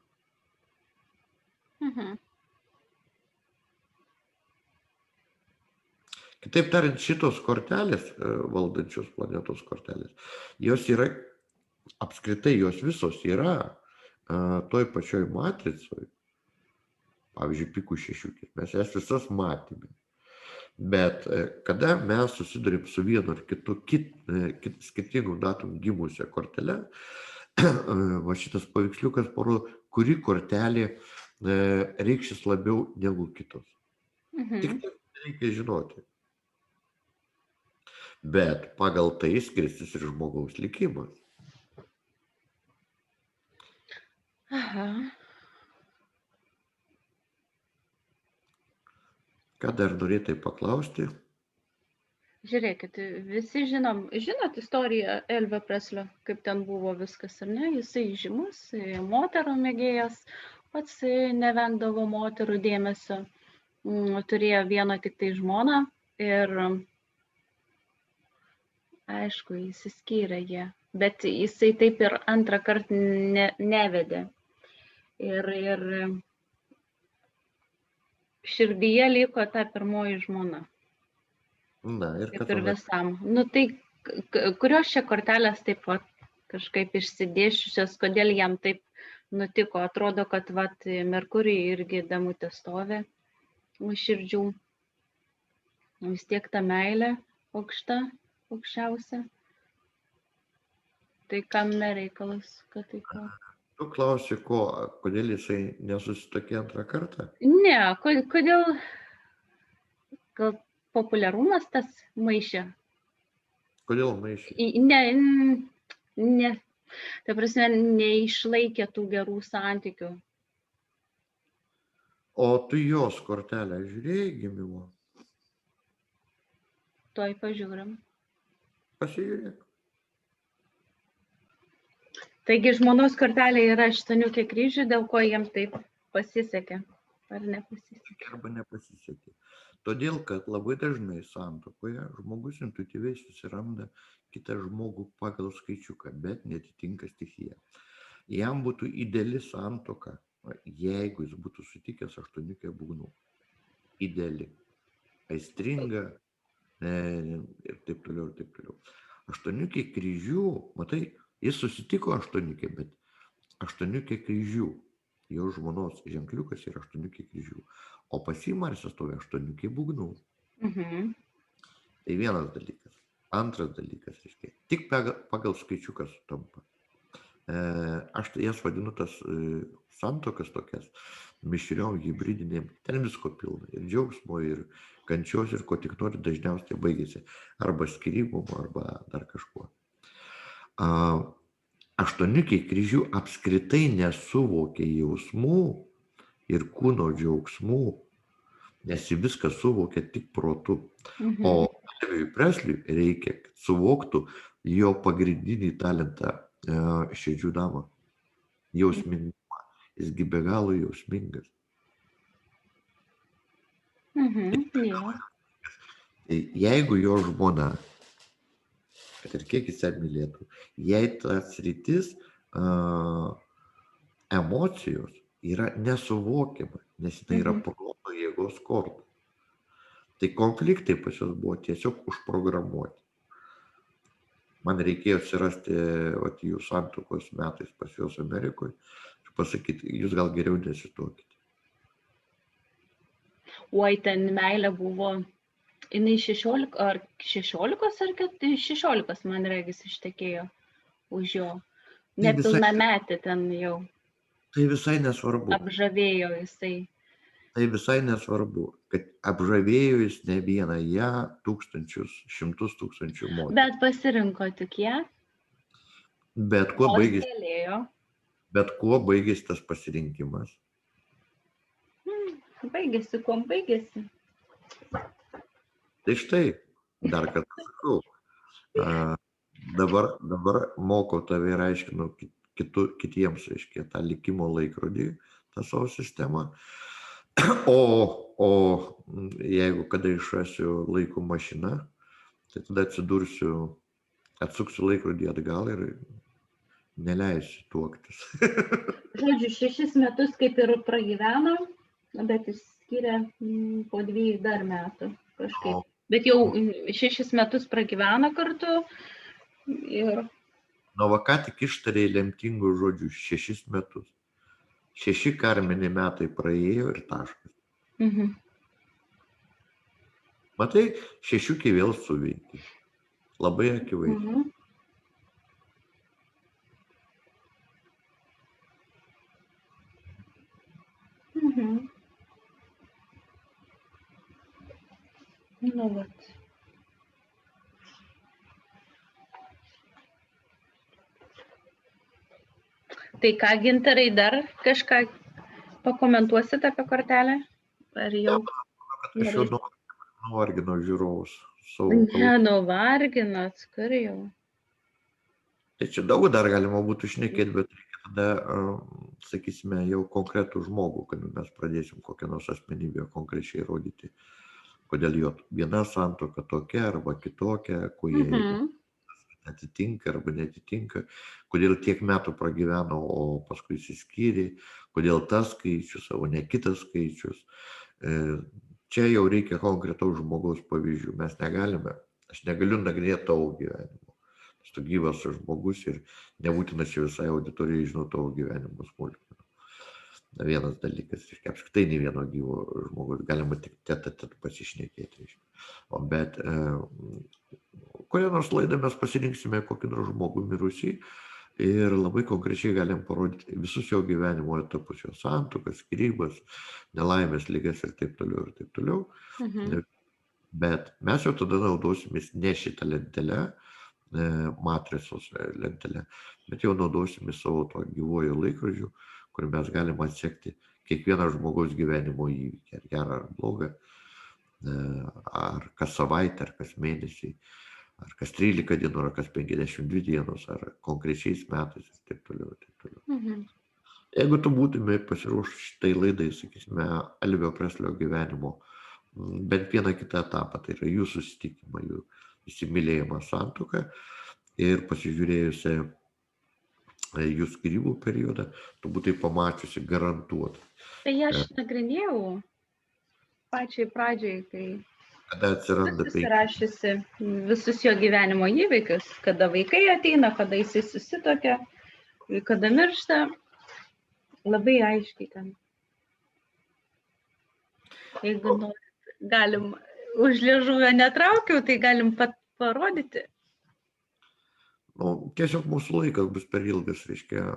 Kitaip tariant, šitos kortelės, valdančios planetos kortelės, jos yra, apskritai jos visos yra toj pačioj matricoj, pavyzdžiui, pikų šešiukės, mes jas visas matėme. Bet kada mes susidurim su vienu ar kitu skirtingų datų gimusią kortelę, va šitas paveiksliukas parodo, kuri kortelė reikšis labiau negu kitos. Tik tai reikia žinoti. Bet pagal tai skirsis ir žmogaus likimas. Ką dar norėtai paklausti? Žiūrėkit, visi žinot istoriją Elvio Preslio, kaip ten buvo viskas, ar ne? Jisai žymus, moterų mėgėjas, pats nevengdavo moterų dėmesio, turėjo vieną tik tai žmoną ir aišku, įsiskyrė jie, bet jisai taip ir antrą kartą nevedė. Ir širdyje liko ta pirmoji žmona. Na, ir Kaip kad ir visam. Nu tai kurios čia kortelės taip pat kažkaip išsidėščiusios, kodėl jam taip nutiko. Atrodo, kad vat Merkurijai irgi damutė stovi už širdžių. Vis tiek ta meilė aukščiausia. Tai kam nereikalas, kad taip pat. Tu klausi, kodėl jisai nesusitokė antrą kartą? Ne, kodėl gal populiarumas tas maišė? Kodėl maišė? Ne, ta prasme, neišlaikė tų gerų santykių. O tu jos kortelę žiūrėjai gimimo? Tuoj pažiūrim. Pasižiūrėk. Taigi žmonos kortelė yra 8 kryžių, dėl ko jiems taip pasisekė. Ar nepasisekė? Arba nepasisekė. Todėl, kad labai dažnai santuokoje žmogus intuityviai susiranda kitą žmogų pagal skaičiuką, bet netitinka stichija. Jam būtų ideali santuoka, jeigu jis būtų sutikęs 8 būgnų. Ideali. Aistringa ir taip toliau, ir taip toliau. 8 kryžių, matai, jis susitiko 8, bet 8 kryžių. Jo žmonos ženkliukas yra 8 kryžių. O pas jį Marsas stovi 8 būgnų. Tai vienas dalykas. Antras dalykas, reiškia, tik pagal skaičiukas sutampa. Aš tai jas vadinu tas santuokas tokias mišriom, hibridinėm, ten visko pilna. Ir džiaugsmo, ir kančios, ir ko tik nori, dažniausiai baigėsi arba skyrybom, arba dar kažkuo. 8 kryžių apskritai nesuvokė jausmų ir kūno džiaugsmų, nes jį viską suvokė tik protu. O Elviui Presliui reikia, kad suvoktų jo pagrindinį talentą širdžių damą. Jausmingumą. Jisgi be galo jausmingas. Jeigu jo žmona, kad ir kiek jis ją mylėtų, jei tas sritis emocijos yra nesuvokiama, nes tai yra proto jėgos korta. Tai konfliktai pas jos buvo tiesiog užprogramuoti. Man reikėjo atsirasti jų santuokos metais pas juos Amerikoje ir pasakyti, jūs gal geriau nesituokite. Oi, ten meilė buvo, jinai 16 ar 16, man regis, ištekėjo už jo. Nepilnametė ten jau. Tai visai nesvarbu. Apžavėjo jisai. Tai visai nesvarbu, kad apžavėjo jis ne vieną ją, tūkstančius, 100 000 moterų. Bet pasirinko tik ją. Bet kuo baigėsi tas pasirinkimas? Baigėsi, kuom baigėsi. Tai štai, dar kartą sakau, dabar mokau tave ir aiškinu kitiems, reiškia, tą likimo laikrodį, tą savo sistemą. O jeigu kada išrasiu laiko mašiną, tai tada atsuksiu laikrodį atgal ir neleisiu tuoktis. Žodžiu, 6 metus kaip ir pragyveno, bet išskyrė po 2 dar metų kažkaip. Bet jau 6 metus pragyveno kartu ir... Nu, va ką tik ištarė lemtingų žodžių 6 metus. 6 karminiai metai praėjo ir taškas. Matai, 6 vėl suveikė. Labai akivaizdžiai. Nu, vat. Tai ką, Gintarai, dar kažką pakomentuosit apie kortelę? Ar jau? Aš jau nuvarginau žiūrovus. Nenuvarginot, kur jau? Tai čia daug dar galima būtų šnekėti, bet reikia tada, sakysime, jau konkretų žmogų, kad mes pradėsim kokią nors asmenybę konkrečiai rodyti. Kodėl jo viena santuoka tokia arba kitokia, kuo jie atitinka arba netitinka, kodėl tiek metų pragyveno, o paskui išsiskyrė, kodėl tas skaičius, o ne kitas skaičius. Čia jau reikia konkretaus žmogaus pavyzdžių. Mes negalime, aš negaliu nagrinėti tavo gyvenimo. Nes tu gyvas žmogus ir nebūtina čia visai auditorijai žinau tavo gyvenimo smulkmenų. Vienas dalykas, apskritai ne vieno gyvo žmogus, galima tik tet pasišnekėti. Bet kurią nors laidą mes pasirinksime kokį nors žmogų mirusį ir labai konkrečiai galim parodyti visus jo gyvenimo etapus, jo santuokas, skyrybas, nelaimės, ligas ir taip toliau ir taip toliau. Bet mes jau tada naudosimės ne šitą lentelę, matricos lentelę, bet jau naudosimės savo to gyvojo laikrodžiu, kur mes galime atsekti kiekvieną žmogaus gyvenimo įvykį, ar gerą, ar blogą, ar kas savaitę, ar kas mėnesį, ar kas 13 dienų, ar kas 52 dienos, ar konkrečiais metais ir taip toliau. Taip toliau. Jeigu tu būtume pasiruošę šitai laidai, sakysime, Elvio Preslio gyvenimo, bent vieną kitą etapą, tai yra jų susitikimą, jų įsimylėjimą, santuoką ir pasižiūrėjusi jų skyrybų periodą, tu būtai pamačiusi garantuotai. Tai aš nagrinėjau pačiai pradžiai, kai Kada atsiranda tai, susirašysi visus jo gyvenimo įvykius, kada vaikai ateina, kada jisai susitokia, kada miršta, labai aiškiai ten. Jeigu norit, galim, už liežuvio netraukiau, tai galim parodyti. Tiesiog mūsų laikas bus per ilgas, reiškia,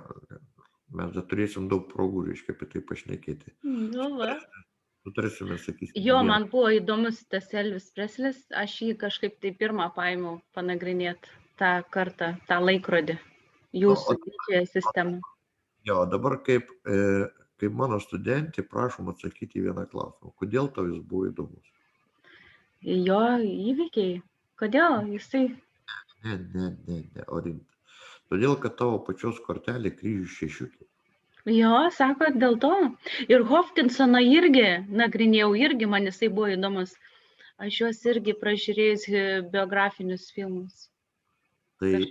mes dar turėsim daug progų, reiškia, apie tai pašnekėti. Sutarsime, sakysim. Jo, man buvo įdomus tas Elvis Preslis, aš jį kažkaip tai pirmą paėmiau panagrinėti tą kartą, tą laikrodį, jūsų didžiąją sistemą. Jo, dabar kaip mano studentė, prašom atsakyti į vieną klausimą. Kodėl tau jis buvo įdomus? Jo įvykiai. Kodėl jisai? Ne, Orinta. Todėl, kad tavo pačios kortelė kryžių šešiukė. Jo, sako, dėl to. Ir Hopkinsono irgi nagrinėjau, irgi man jisai buvo įdomus. Aš juos irgi pražiūrėjus biografinius filmus. Tai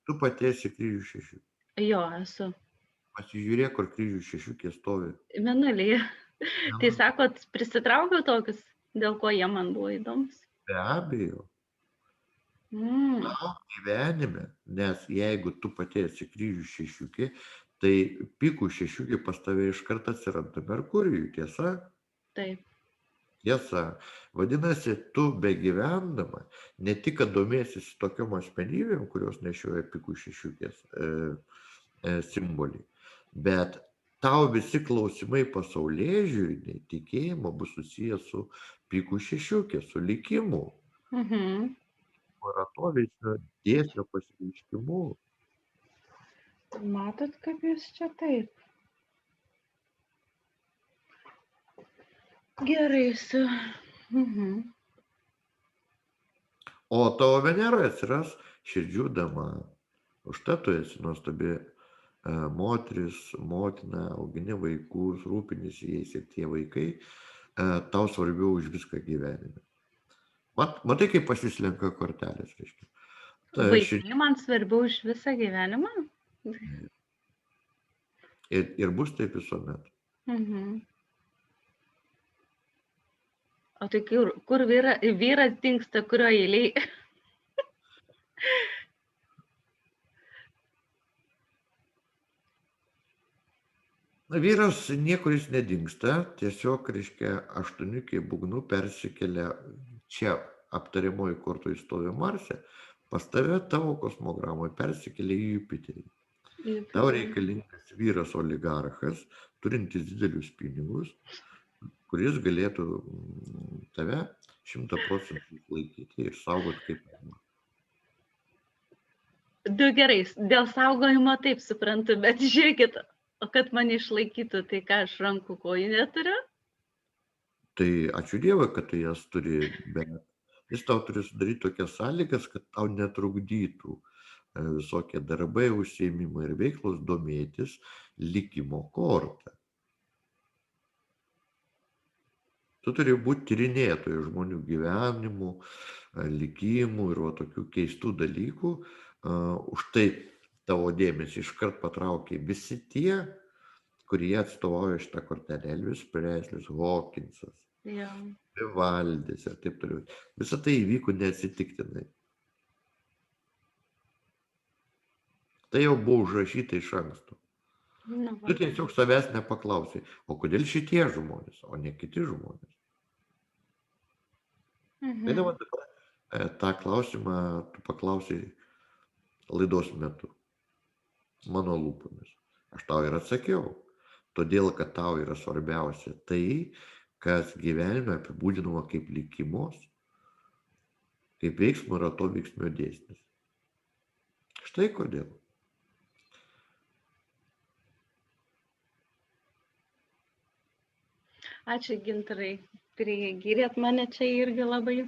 tu pati esi kryžių šešiukė. Jo, esu. Pasižiūrėk, kur kryžių šešiukė stovi. Mėnulyje. Tai sakot, prisitraukiau tokius, dėl ko jie man buvo įdomus. Be abejo. Tau gyvenime, nes jeigu tu pati esi kryžių šešiukė, tai pikų šešiukė pas tave iš karto atsiranda Merkurijų, tiesa? Taip. Tiesa. Vadinasi, tu begyvendama ne tik, kad domėsis tokiom asmenybėm, kurios nešioja pikų šešiukės simbolį, bet tau visi klausimai pasaulėžiūriniai tikėjimo bus susijęs su pikų šešiukė, su likimu. Moratovečio dėsnio pasireiškimu. Matot, kaip jūs čia taip. Gerai su. O tavo Veneroje atsiras širdžių dama. Užtat tu esi nuostabi moteris, motina, augini vaikus, rūpinisi jais ir tie vaikai tau svarbiau už viską gyvenime. Matai, kaip pasislenka kortelės, reiškia. Vaikai man svarbiau už visą gyvenimą? Ir bus taip visuomet. O tai kur vyras dingsta, kurio eiliai? Vyras niekur jis nedingsta, tiesiog, reiškia, aštuoniukė būgnų persikelia čia aptariamoji kortoje stovi Marse, pas tave tavo kosmogramoje persikelia į Jupiterį. Tau reikalingas vyras oligarchas, turintis didelius pinigus, kuris galėtų tave 100% išlaikyti ir saugoti kaip galima. Gerai, dėl saugojimo taip suprantu, bet žiūrėkit, o kad mane išlaikytų, tai ką aš rankų kojų neturiu? Tai ačiū Dievui, kad tu jas turi, bet jis tau turi sudaryti tokias sąlygas, kad tau netrukdytų visokie darbai, užsiėmimai ir veiklos domėtis likimo kortą. Tu turi būti tyrinėtojų žmonių gyvenimų, likimų ir va tokių keistų dalykų. Už tai tavo dėmesį iškart patraukė visi tie, kurie atstovauja šitą kortelę. Elvis Preslis, Hawkinsas, Jo. Vivaldis ir taip toliau. Visą tai įvyko neatsitiktinai. Tai jau buvo užrašyta iš anksto. Nu, va. Tu tiesiog savęs nepaklausai, o kodėl šitie žmonės, o ne kiti žmonės. Tai dabar tą klausimą tu paklausai laidos metu, mano lūpomis. Aš tau ir atsakiau, todėl, kad tau yra svarbiausia tai, kas gyvenime apibūdinama kaip likimos, kaip veiksmo ir atoveiksmio dėsnis. Štai kodėl. Ačiū, Gintarai. Prigyrėt mane čia irgi labai.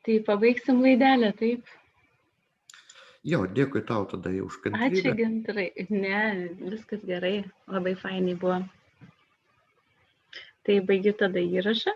Tai pabaigsim laidelę, taip? Jo, dėkui tau tada jau už Ačiū, kantrybę. Gintarai. Ne, viskas gerai. Labai fainai buvo. Tai baigiu tada įrašą.